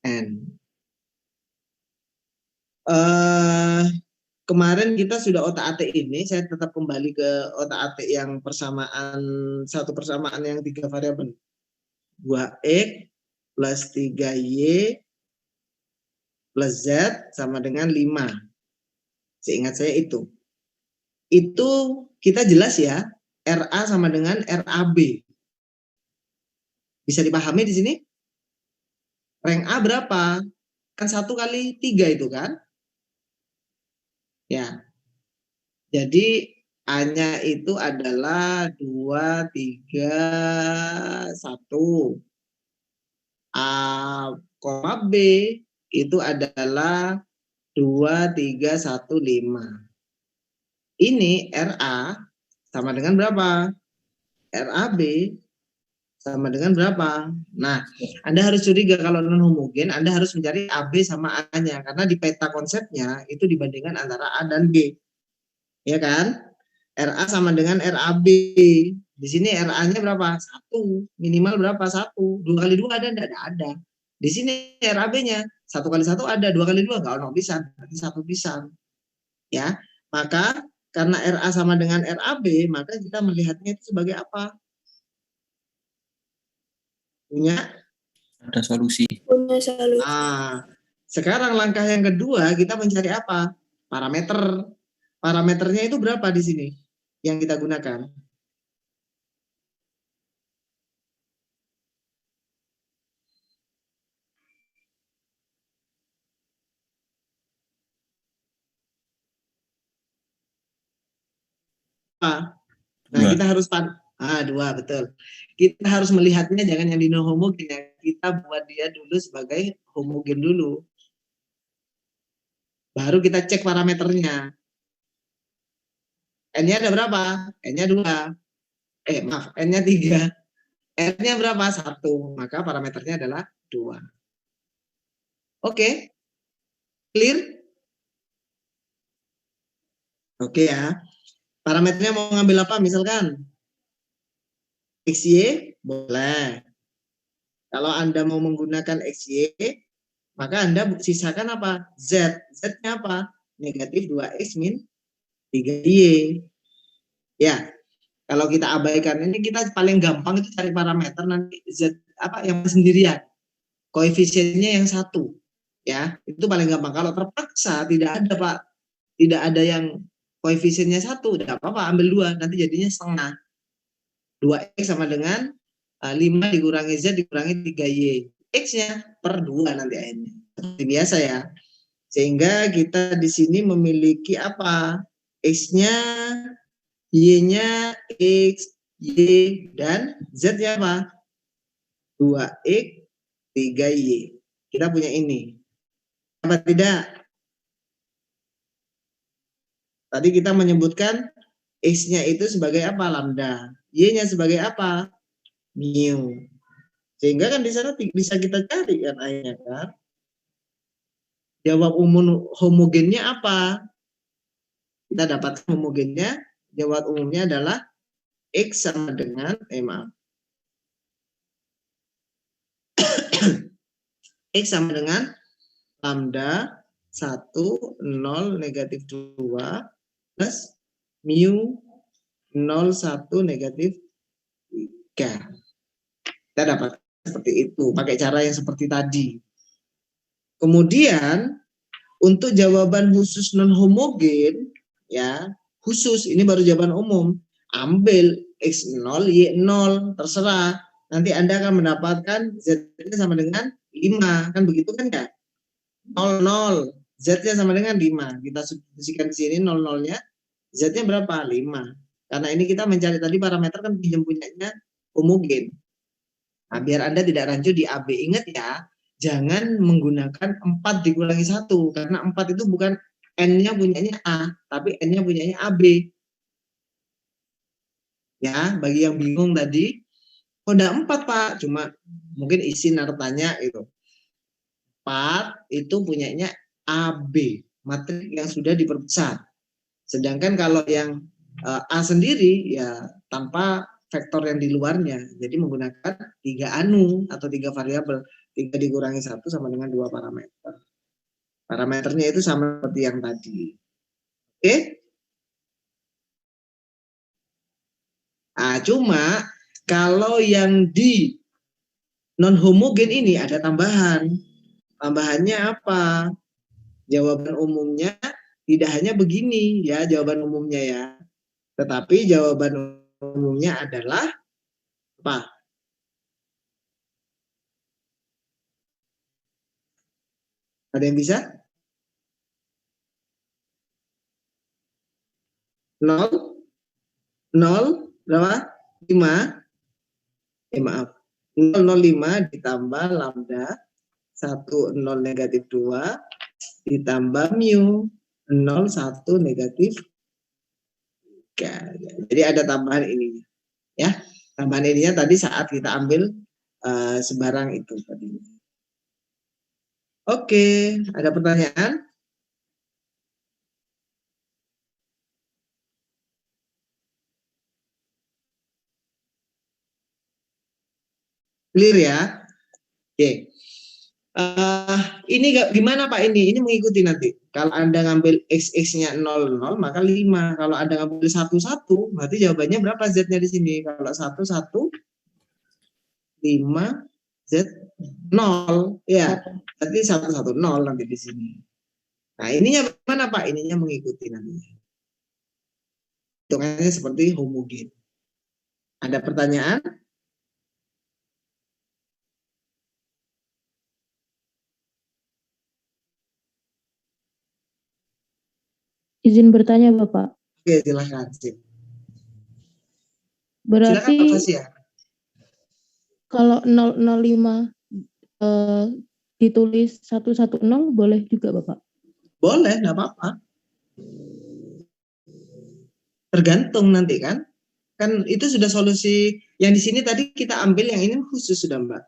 N. Kemarin kita sudah otak-atik ini, saya tetap kembali ke otak-atik yang satu persamaan yang 3 variabel. 2X plus 3Y plus Z sama dengan 5. Seingat saya itu. Itu kita jelas ya, RA sama dengan RAB. Bisa dipahami di sini? Rank A berapa? Kan 1 kali 3 itu kan? Ya. Jadi A-nya itu adalah 2, 3, 1. A, B itu adalah 2, 3, 1, 5. Ini RA sama dengan berapa? RAB sama dengan berapa? Nah, Anda harus curiga kalau non homogen, Anda harus mencari AB sama A-nya karena di peta konsepnya itu dibandingkan antara A dan B. Ya kan? RA sama dengan RAB. Di sini RA-nya berapa? 1. Minimal berapa? 1. 2 kali 2 ada? Tidak ada. Di sini RAB-nya 1 kali 1 ada, 2 kali 2 enggak ono pisan, berarti 1 pisan. Ya. Maka karena RA sama dengan RAB, maka kita melihatnya itu sebagai apa? Punya Ada solusi. Punya solusi. Sekarang langkah yang kedua kita mencari apa? Parameter. Parameternya itu berapa di sini yang kita gunakan? Nah, kita harus 2, betul. Kita harus melihatnya jangan yang di non homogen ya. Kita buat dia dulu sebagai homogen dulu. Baru kita cek parameternya. N-nya ada berapa? N-nya 2. N-nya 3. R-nya berapa? 1. Maka parameternya adalah 2. Oke. Clear? Oke ya. Parameternya mau ngambil apa? Misalkan XY boleh. Kalau Anda mau menggunakan XY, maka Anda sisakan apa? Z. Z-nya apa? Negatif 2X min 3Y. Ya, kalau kita abaikan ini, kita paling gampang itu cari parameter nanti Z apa yang sendirian. Koefisiennya yang 1. Ya, itu paling gampang. Kalau terpaksa tidak ada Pak, tidak ada yang koefisiennya 1, tidak apa-apa, ambil 2, nanti jadinya setengah. 2X sama dengan 5 dikurangi Z dikurangi 3Y. X-nya per 2 nanti akhirnya. Seperti biasa ya. Sehingga kita di sini memiliki apa? X-nya, Y-nya, X, Y, dan Z-nya apa? 2X, 3Y. Kita punya ini. Apa tidak? Tadi kita menyebutkan X-nya itu sebagai apa? Lambda. Y-nya sebagai apa? Mu. Sehingga kan di sana bisa kita cari kan akhirnya kan. Jawab umum homogennya apa? Kita dapat homogennya, jawab umumnya adalah X sama dengan X sama dengan lambda 1, 0, negatif 2 plus mu 0, 1, negatif 3. Kita dapat seperti itu, pakai cara yang seperti tadi. Kemudian untuk jawaban khusus non homogen ya, khusus ini baru jawaban umum. Ambil X0, Y0, terserah. Nanti Anda akan mendapatkan Z-nya sama dengan 5, kan begitu kan ya? 0, 0, Z-nya sama dengan 5. Kita substitusikan di sini 0-0-nya, Z-nya berapa? 5. Karena ini kita mencari tadi parameter kan pinjam punyanya homogen. Nah, biar Anda tidak rancu di AB, ingat ya, jangan menggunakan 4 dikurangi 1, karena 4 itu bukan N-nya punyanya A, tapi N-nya punyanya AB. Ya, bagi yang bingung tadi, kok ada 4 Pak, cuma mungkin isi nartanya itu. 4 itu punyanya AB, matrik yang sudah diperbesar. Sedangkan kalau yang A sendiri ya tanpa vektor yang di luarnya. Jadi menggunakan 3 anu atau 3 variabel. 3 dikurangi 1 sama dengan 2 parameter. Parameternya itu sama seperti yang tadi. Oke? Nah, cuma kalau yang di non homogen ini ada tambahan. Tambahannya apa? Jawaban umumnya tidak hanya begini ya jawaban umumnya ya. Tetapi jawaban umumnya adalah apa? Ada yang bisa? 0 berapa? 5. Maaf. 0,05 ditambah lambda 1 0 negatif 2 ditambah mu 0 1 negatif 3. Jadi ada tambahan ininya. Ya, tambahan ininya tadi saat kita ambil sebarang itu tadi. Oke, ada pertanyaan? Clear ya? Oke. Ini gimana Pak ini? Ini mengikuti nanti. Kalau Anda ngambil X-nya 0, 0, maka 5. Kalau Anda ngambil 1, 1, berarti jawabannya berapa Z-nya di sini? Kalau 1, 1, 5, Z, 0. Ya, berarti 1, 1, 0 nanti di sini. Nah, ininya mana Pak? Ininya mengikuti nanti. Hitungannya seperti homogen. Ada pertanyaan? Izin bertanya Bapak. Oke, silakan. Berarti silakan, kalau 005 ditulis 110 boleh juga Bapak? Boleh, nggak apa-apa. Tergantung nanti kan. Kan itu sudah solusi yang di sini tadi kita ambil yang ini khusus sudah Mbak.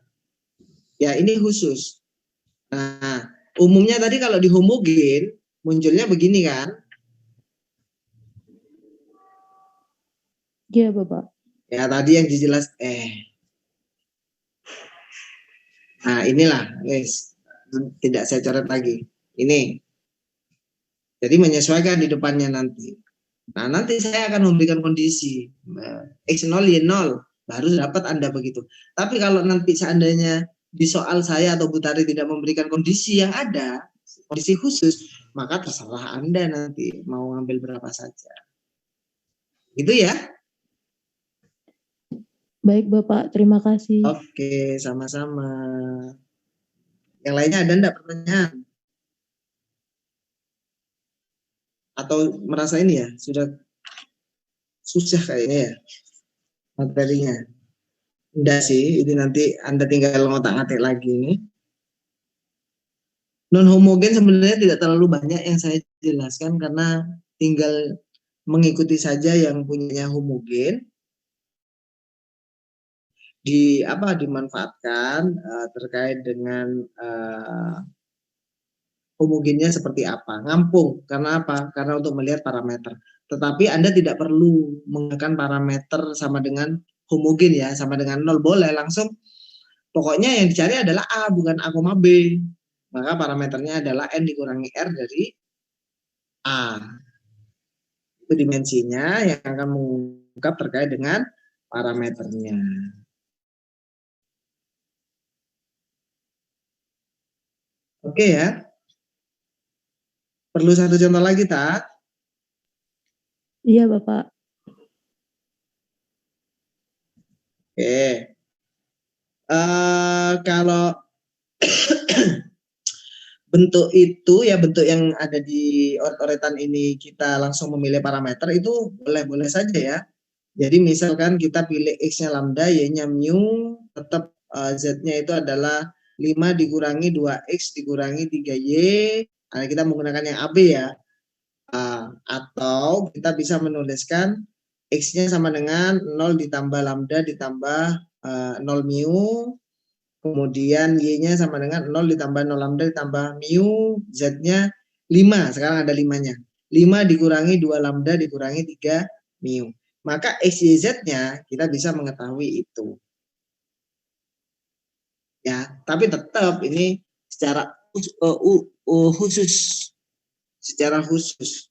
Ya, ini khusus. Nah, umumnya tadi kalau di homogen munculnya begini kan. Iya, Bapak. Ya, tadi yang dijelas Nah, inilah, guys. Tidak saya coret lagi. Ini. Jadi menyesuaikan di depannya nanti. Nah, nanti saya akan memberikan kondisi. X0, Y0. Baru dapat Anda begitu. Tapi kalau nanti seandainya di soal saya atau Bu Tari tidak memberikan kondisi yang ada, kondisi khusus, maka terserah Anda nanti mau ngambil berapa saja. Gitu ya. Baik Bapak, terima kasih. Oke, sama-sama. Yang lainnya ada enggak pertanyaan? Atau merasa ini ya, sudah susah kayaknya ya materinya? Enggak sih, ini nanti Anda tinggal ngotak-ngatik lagi nih. Non homogen sebenarnya tidak terlalu banyak yang saya jelaskan karena tinggal mengikuti saja yang punyanya homogen. Dimanfaatkan terkait dengan homogennya seperti apa, ngampung karena apa? Karena untuk melihat parameter. Tetapi Anda tidak perlu menggunakan parameter sama dengan homogen ya, sama dengan 0 boleh langsung. Pokoknya yang dicari adalah A bukan A, B. Maka parameternya adalah N dikurangi R dari A. Itu dimensinya yang akan mengungkap terkait dengan parameternya. Oke ya. Perlu satu contoh lagi, tak? Iya, Bapak. Oke. Kalau bentuk itu ya bentuk yang ada di oret-oretan ini kita langsung memilih parameter itu boleh-boleh saja ya. Jadi misalkan kita pilih X-nya lambda, Y-nya mu, tetap Z-nya itu adalah 5 dikurangi 2X dikurangi 3Y. Nah, kita menggunakan yang AB ya. Atau kita bisa menuliskan X-nya sama dengan 0 ditambah lambda ditambah 0 mu, kemudian Y-nya sama dengan 0 ditambah 0 lambda ditambah mu, Z-nya 5, sekarang ada 5-nya. 5 dikurangi 2 lambda dikurangi 3 mu. Maka X, Y, Z-nya kita bisa mengetahui itu. Ya, tapi tetap ini secara khusus. Secara khusus.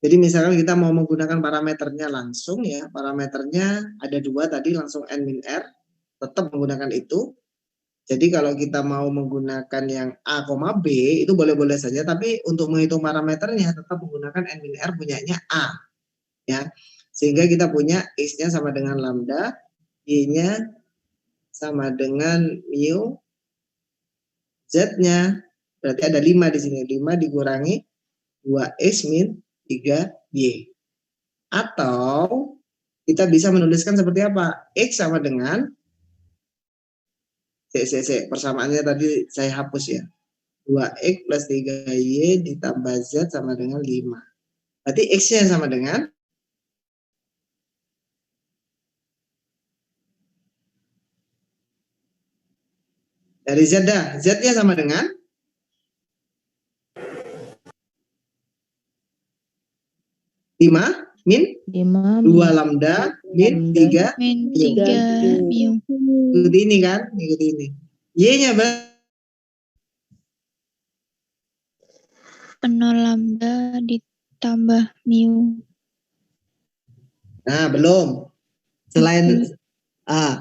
Jadi misalkan kita mau menggunakan parameternya langsung ya, parameternya ada 2 tadi langsung N min R, tetap menggunakan itu. Jadi kalau kita mau menggunakan yang A, B itu boleh-boleh saja, tapi untuk menghitung parameternya tetap menggunakan N min R punyanya A. Ya. Sehingga kita punya X-nya sama dengan lambda, Y-nya sama dengan mu, Z-nya berarti ada 5 di sini. 5 dikurangi 2X min 3Y. Atau kita bisa menuliskan seperti apa? X sama dengan persamaannya tadi saya hapus ya. 2X plus 3Y ditambah Z sama dengan 5. Berarti X-nya sama dengan dari Z dah. Z-nya sama dengan 5 min 2 lambda min 3 mu. Ikuti ini kan, ikuti ini. Y-nya berapa? 0 lambda ditambah mu. Nah, belum. Selain 0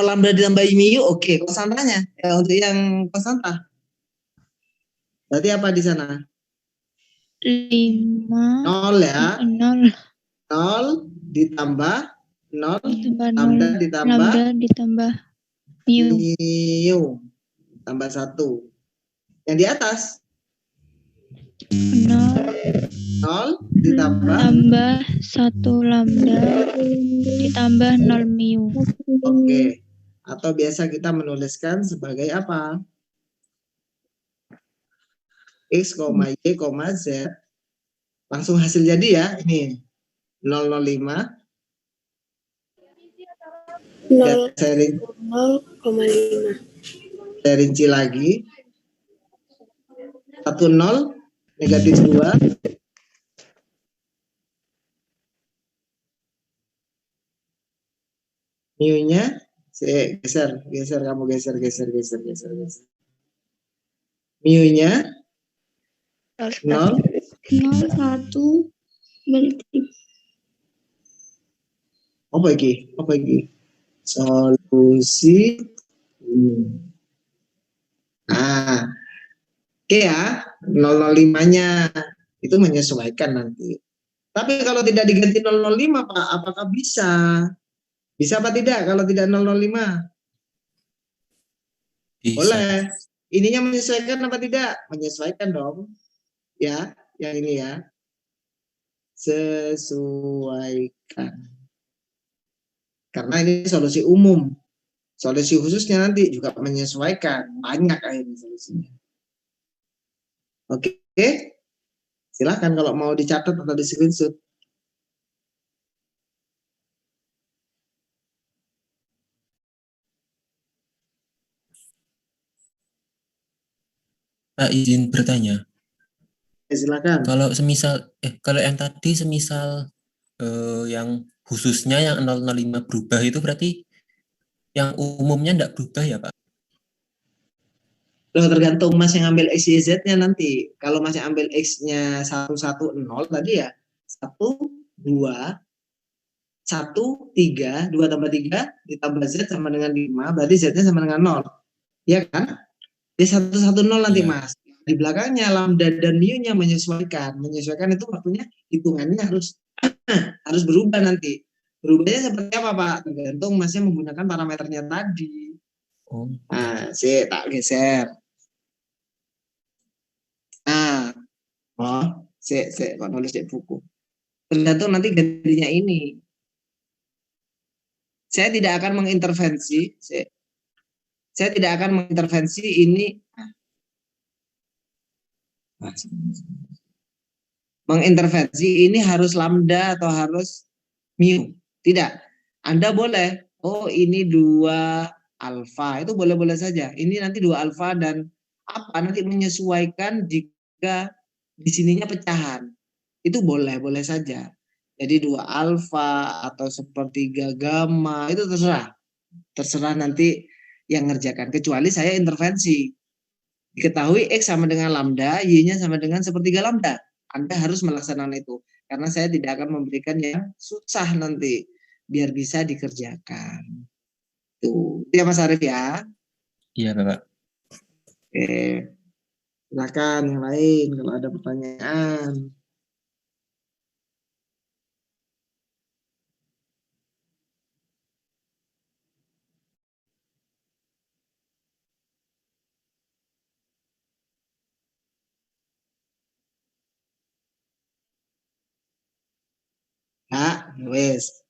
lambda ditambah mu, oke. Konsantanya untuk yang konsanta. Berarti apa di sana? 5 0 ya. 0 ditambah 0 lambda ditambah mu. Tambah 1. Yang di atas 0 ditambah 1 lambda ditambah 0 mu. Oke. Atau biasa kita menuliskan sebagai apa? X, Y, Z. Langsung hasil jadi ya. Ini 005. 0,5. Saya rinci lagi. 1, 0, negatif 2. Mu-nya saya geser kamu geser. Mu-nya 0 1 berarti apa iki? Solusi. Oke ya, 005-nya itu menyesuaikan nanti. Tapi kalau tidak diganti 005 Pak, apakah bisa? Bisa apa tidak kalau tidak 005? Bisa. Boleh. Ininya menyesuaikan apa tidak? Menyesuaikan dong. Ya, yang ini ya. Sesuaikan. Karena ini solusi umum. Solusi khususnya nanti juga menyesuaikan. Banyak akhirnya solusinya. Oke. Silakan kalau mau dicatat atau di screenshot. Pak izin bertanya. Silakan. Kalau kalau yang tadi semisal yang khususnya yang 005 berubah itu berarti yang umumnya enggak berubah ya Pak? Loh, tergantung Mas yang ambil X, Y, Z-nya nanti. Kalau Mas yang ambil X-nya 110 tadi ya 1, 2, 1, 3, 2 tambah 3 ditambah Z sama dengan 5, berarti Z-nya sama dengan 0. Ya kan? Di 110 nanti Ya. Mas. Di belakangnya lambda dan mu-nya menyesuaikan. Menyesuaikan itu artinya hitungannya harus berubah nanti. Berubahnya seperti apa Pak? Tergantung Masnya menggunakan parameternya tadi. Oh. Nah, tak geser. Kok nulis di buku. Tergantung nanti gantinya ini. Saya tidak akan mengintervensi. Saya tidak akan mengintervensi ini. mengintervensi ini harus lambda atau harus mu. Tidak. Anda boleh, oh ini 2 alfa, itu boleh-boleh saja. Ini nanti 2 alfa dan apa, nanti menyesuaikan jika di sininya pecahan. Itu boleh-boleh saja. Jadi 2 alfa atau sepertiga gamma, itu terserah. Terserah nanti yang ngerjakan. Kecuali saya intervensi. Diketahui X sama dengan lambda, Y-nya sama dengan sepertiga lambda. Anda harus melaksanakan itu. Karena saya tidak akan memberikan yang susah nanti. Biar bisa dikerjakan. Tuh. Itu ya Mas Arief ya. Iya, Bapak. Oke. Silakan yang lain kalau ada pertanyaan. Ya, wes.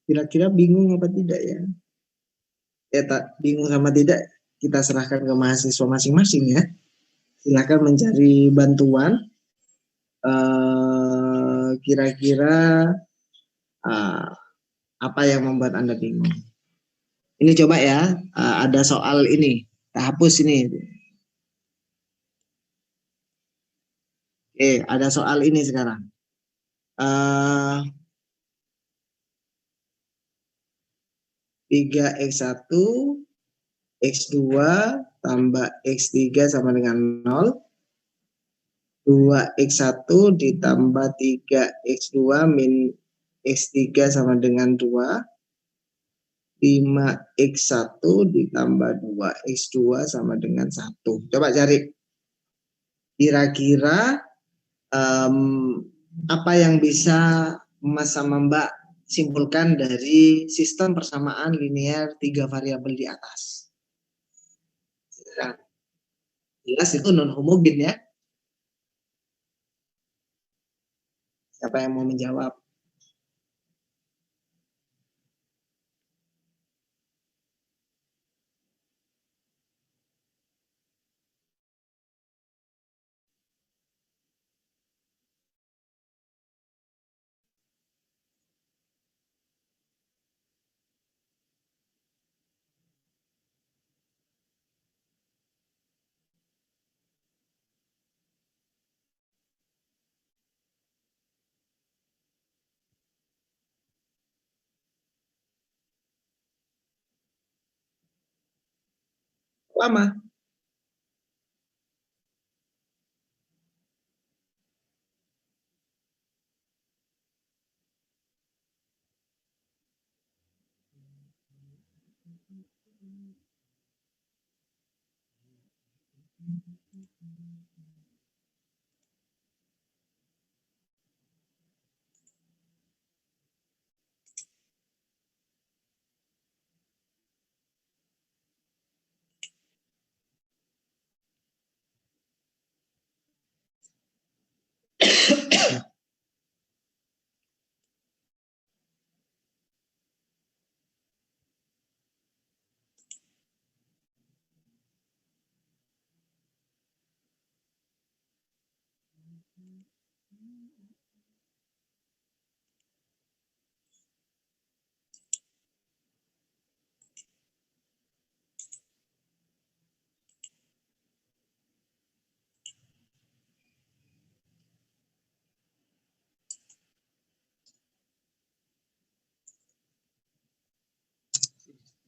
Kira-kira bingung apa tidak ya? Ya tak bingung sama tidak, kita serahkan ke mahasiswa masing-masing ya. Silakan mencari bantuan. Kira-kira apa yang membuat Anda bingung? Ini coba ya, ada soal ini, kita hapus ini. Ada soal ini sekarang. 3x1 x2 tambah x3 sama dengan 0. 2x1 ditambah 3x2 min x3 sama dengan 2. 5x1 ditambah 2x2 sama dengan 1. Coba cari. Kira-kira apa yang bisa Mas sama Mbak simpulkan dari sistem persamaan linear 3 variabel di atas? Jelas itu non homogen ya. Siapa yang mau menjawab? Lama.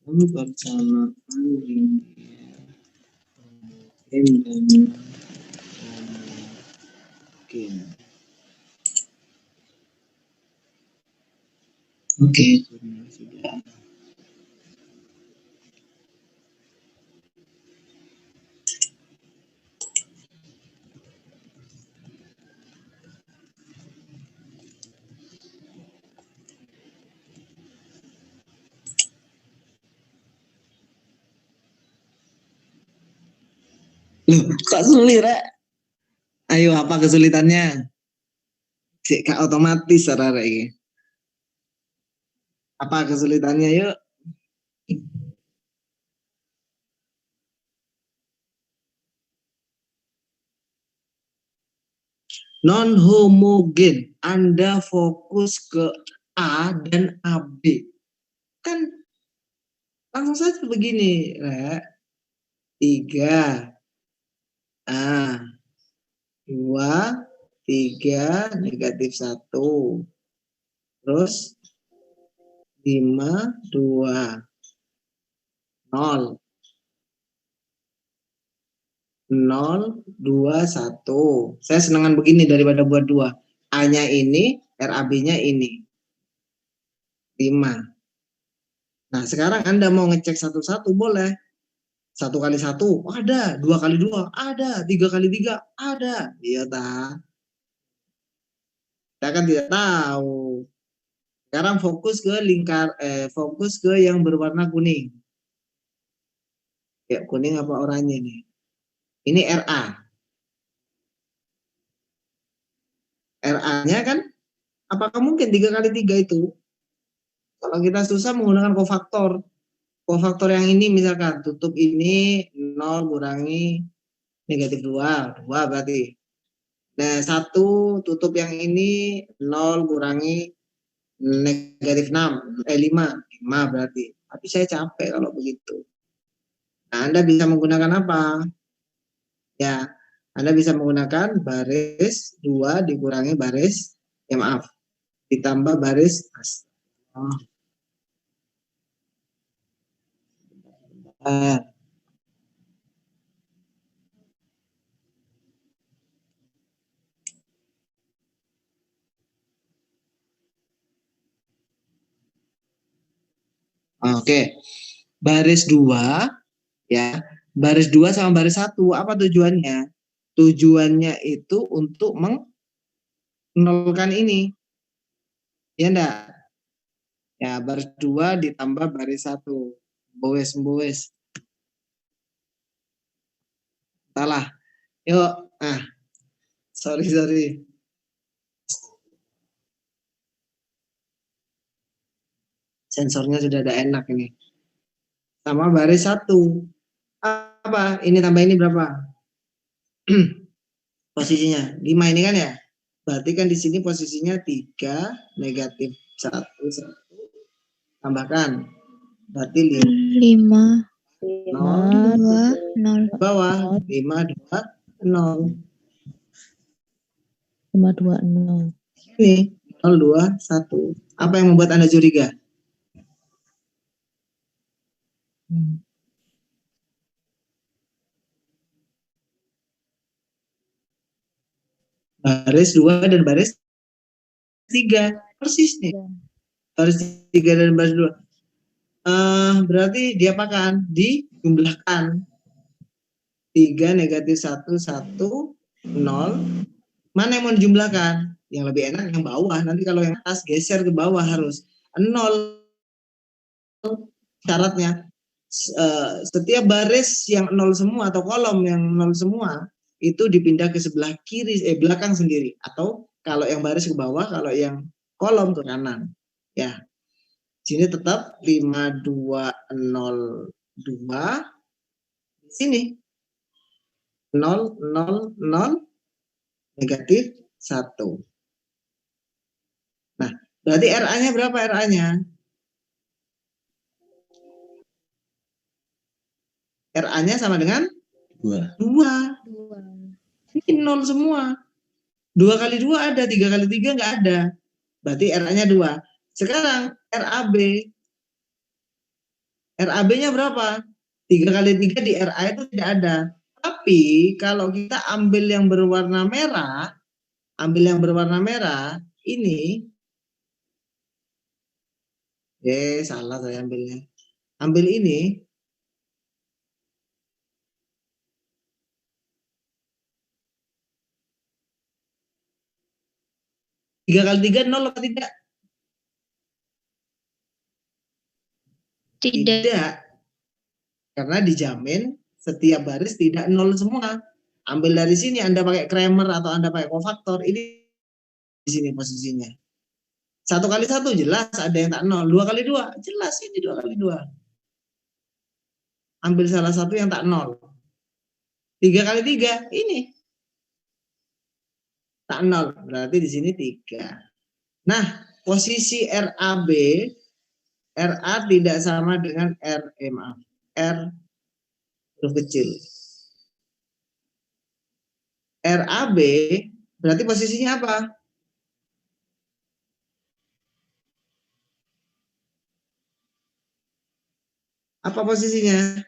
Persamaan linear homogen dan homogen. Oke, sudah. Loh, kok sulit, Rek? Ayo, apa kesulitannya? Cek Kak otomatis sarara ini. Apa kesulitannya, yuk? Non-homogen. Anda fokus ke A dan AB. Kan langsung saja begini. 3. 2, 3, negatif 1. Terus 5, 2, 0. 0, 2, 1. Saya senangan begini daripada buat 2. A-nya ini, RAB-nya ini. 5. Nah, sekarang Anda mau ngecek satu-satu boleh. 1 kali 1 ada, 2 kali 2 ada, 3 kali 3 ada. Iya tak? Kita kan tidak tahu. Sekarang fokus ke fokus ke yang berwarna kuning. Ya, kuning apa oranye nih? Ini RA. RA-nya kan apakah mungkin 3 kali 3 itu? Kalau kita susah menggunakan kofaktor. Kofaktor yang ini misalkan tutup ini 0 kurangi negatif 2, 2 berarti. Nah, 1 tutup yang ini 0 kurangi negatif 6, 5 berarti. Tapi saya capek kalau begitu. Nah, Anda bisa menggunakan apa? Ya, Anda bisa menggunakan baris 2 dikurangi baris, ditambah baris. Oke. Baris 2 ya. Baris 2 sama baris 1 apa tujuannya? Tujuannya itu untuk menolkan ini. Ya enggak? Ya, baris 2 ditambah baris 1. Mbuwes. Salah. Yuk. Sorry. Sensornya sudah ada enak ini. Sama baris 1. Apa? Ini tambah ini berapa? Posisinya 5 ini kan ya? Berarti kan di sini posisinya 3, negatif 1, tambahkan. Berarti 5, 0, 2, 0. bawah 5, 2, 0. 5, 2, 0. Ini 0, 2, 1. Apa yang membuat Anda curiga? Baris 2 dan baris 3. Persis nih. Baris 3 dan baris 2. Berarti diapakan? Dijumlahkan. 3, negatif 1, 1, 0. Mana yang mau dijumlahkan? Yang lebih enak yang bawah. Nanti kalau yang atas geser ke bawah harus 0. Syaratnya setiap baris yang 0 semua atau kolom yang 0 semua itu dipindah ke sebelah kiri, belakang sendiri. Atau kalau yang baris ke bawah, kalau yang kolom ke kanan. Ya. Sini tetap 5, 2, 0, 2. Di sini 0, 0, 0, negatif 1. Nah, berarti RA-nya berapa RA-nya? RA-nya sama dengan 2. Ini 0 semua. 2 kali 2 ada, 3 kali 3 nggak ada. Berarti RA-nya 2. Sekarang RAB. RAB-nya berapa? 3 kali 3 di RA itu tidak ada. Tapi kalau kita ambil yang berwarna merah, ini. Salah saya ambilnya. Ambil ini. 3 kali 3 0 atau tidak? Tidak. Karena dijamin setiap baris tidak 0 semua. Ambil dari sini, Anda pakai Kramer atau Anda pakai kofaktor, ini di sini posisinya. 1 kali 1 jelas ada yang tak 0. 2 kali 2 jelas ini 2 kali 2. Ambil salah satu yang tak 0. 3 kali 3 ini. tak nol. Berarti di sini 3. Nah, posisi RAB, RA tidak sama dengan R huruf kecil. RAB berarti posisinya apa? Apa posisinya?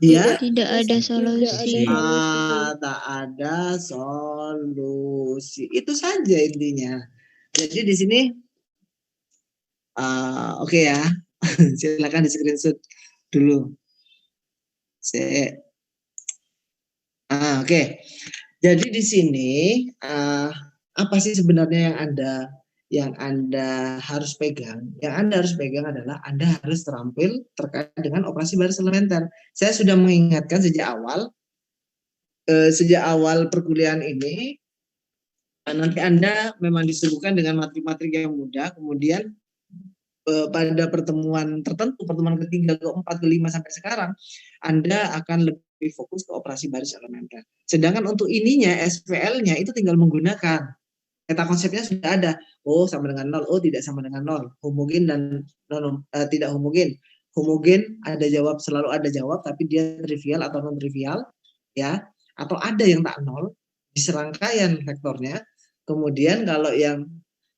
Dia Tidak ada solusi. tak ada solusi. Itu saja intinya. Jadi di sini oke ya. Silakan di screenshot dulu. Oke. Jadi di sini apa sih sebenarnya yang Anda harus pegang? Yang Anda harus pegang adalah Anda harus terampil terkait dengan operasi baris elementer. Saya sudah mengingatkan sejak awal perkuliahan ini, nanti Anda memang disuguhkan dengan matematik yang mudah, kemudian pada pertemuan tertentu, pertemuan ketiga, keempat, kelima sampai sekarang, Anda akan lebih fokus ke operasi baris elementer. Sedangkan untuk ininya, SPL-nya itu tinggal menggunakan. Kata konsepnya sudah ada. Oh, sama dengan 0. Oh, tidak sama dengan 0. Homogen dan tidak homogen. Homogen selalu ada jawab, tapi dia trivial atau non trivial, ya. Atau ada yang tak 0 di serangkaian vektornya. Kemudian kalau yang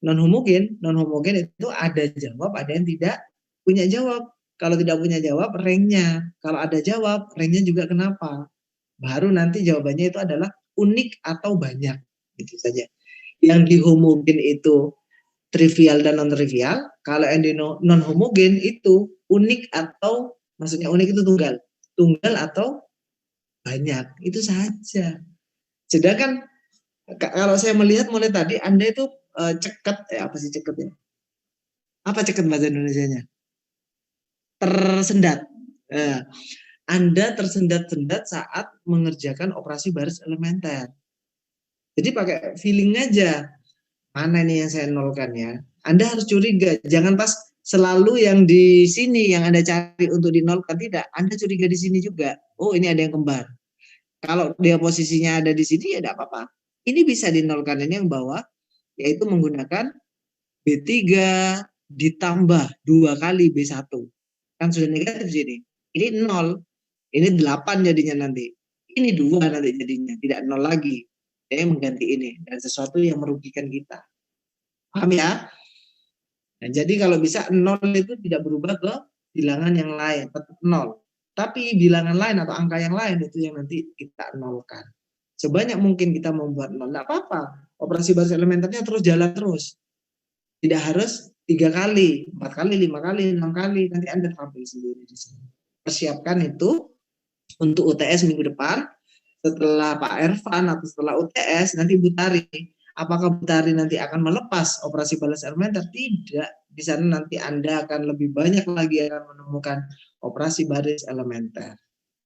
non homogen itu ada jawab, ada yang tidak punya jawab. Kalau tidak punya jawab, ranknya. Kalau ada jawab, ranknya juga kenapa? Baru nanti jawabannya itu adalah unik atau banyak, gitu saja. Yang di homogen itu trivial dan non trivial. Kalau yang di non homogen itu unik atau maksudnya unik itu tunggal atau banyak, itu saja. Sedangkan kalau saya melihat mulai tadi Anda itu ceket, apa sih ceket ya? Apa ceket bahasa Indonesianya? Tersendat. Anda tersendat-sendat saat mengerjakan operasi baris elementer. Jadi pakai feeling aja. Mana nih yang saya nolkan ya? Anda harus curiga. Jangan pas selalu yang di sini yang Anda cari untuk dinolkan. Tidak. Anda curiga di sini juga. Oh, ini ada yang kembar. Kalau dia posisinya ada di sini ya tidak apa-apa. Ini bisa dinolkan. Ini yang bawah. Yaitu menggunakan B3 ditambah 2 kali B1. Kan sudah negatif sini. Ini 0. Ini 8 jadinya nanti. Ini 2 nanti jadinya. Tidak 0 lagi. Dia mengganti ini. Dan sesuatu yang merugikan kita. Paham ya? Nah, jadi kalau bisa 0 itu tidak berubah ke bilangan yang lain. Tetap 0. Tapi bilangan lain atau angka yang lain itu yang nanti kita nolkan. Sebanyak mungkin kita membuat 0. Tidak apa-apa. Operasi baris elementernya terus jalan terus. Tidak harus 3 kali, 4 kali, 5 kali, 6 kali. Nanti Anda terampil sendiri di sini. Persiapkan itu untuk UTS minggu depan. Setelah Pak Ervan atau setelah UTS, nanti Bu Tari. Apakah Bu Tari nanti akan melepas operasi baris elementer? Tidak. Di sana nanti Anda akan lebih banyak lagi akan menemukan operasi baris elementer.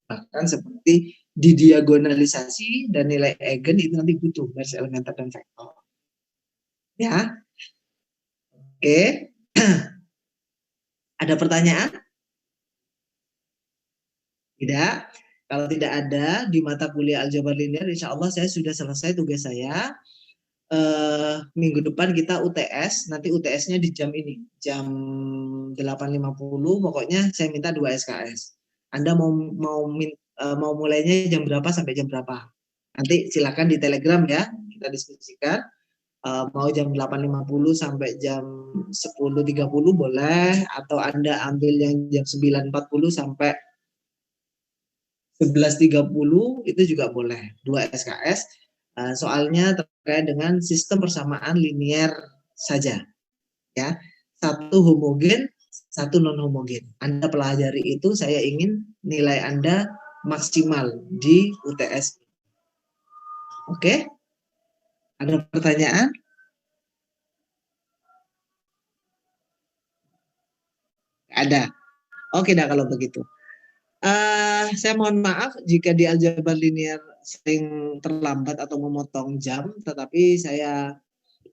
Bahkan seperti didiagonalisasi dan nilai eigen itu nanti butuh baris elementer dan vektor. Ya. Oke. Ada pertanyaan? Tidak. Kalau tidak ada di mata kuliah aljabar linear, insya Allah saya sudah selesai tugas saya. Minggu depan kita UTS. Nanti UTS-nya di jam ini, jam 8.50. Pokoknya saya minta 2 SKS. Anda mau mulainya jam berapa sampai jam berapa? Nanti silakan di Telegram ya, kita diskusikan. Mau jam 8.50 sampai jam 10.30 boleh, atau Anda ambil yang jam 9.40 sampai 11.30 itu juga boleh. 2 SKS. Soalnya terkait dengan sistem persamaan linear saja. Ya. 1 homogen, 1 non homogen. Anda pelajari itu, saya ingin nilai Anda maksimal di UTS. Oke? Ada pertanyaan? Ada. Oke dah kalau begitu. Saya mohon maaf jika di aljabar linear sering terlambat atau memotong jam, tetapi saya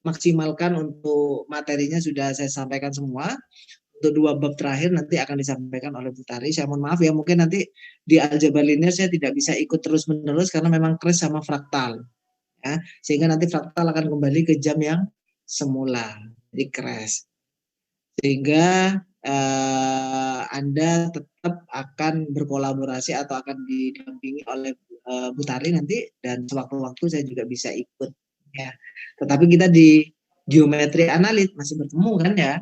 maksimalkan untuk materinya sudah saya sampaikan semua. Untuk 2 bab terakhir nanti akan disampaikan oleh Bu Tari. Saya mohon maaf ya, mungkin nanti di aljabar linear saya tidak bisa ikut terus-menerus karena memang crash sama fraktal. ya, sehingga nanti fraktal akan kembali ke jam yang semula, jadi crash. Sehingga Anda tetap akan berkolaborasi atau akan didampingi oleh Bu Tari nanti, dan sewaktu-waktu saya juga bisa ikut ya. Tetapi kita di geometri analit masih bertemu kan ya.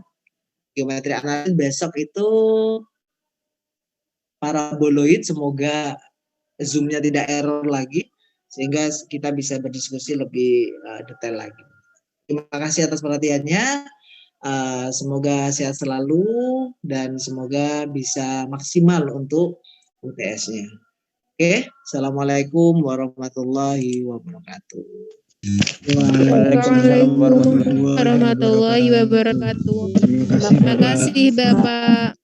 Geometri analit besok itu paraboloid, semoga Zoom-nya tidak error lagi sehingga kita bisa berdiskusi lebih detail lagi. Terima kasih atas perhatiannya. Semoga sehat selalu dan semoga bisa maksimal untuk UTS-nya. Oke, assalamualaikum warahmatullahi wabarakatuh. Waalaikumsalam warahmatullahi wabarakatuh. Terima kasih Bapak.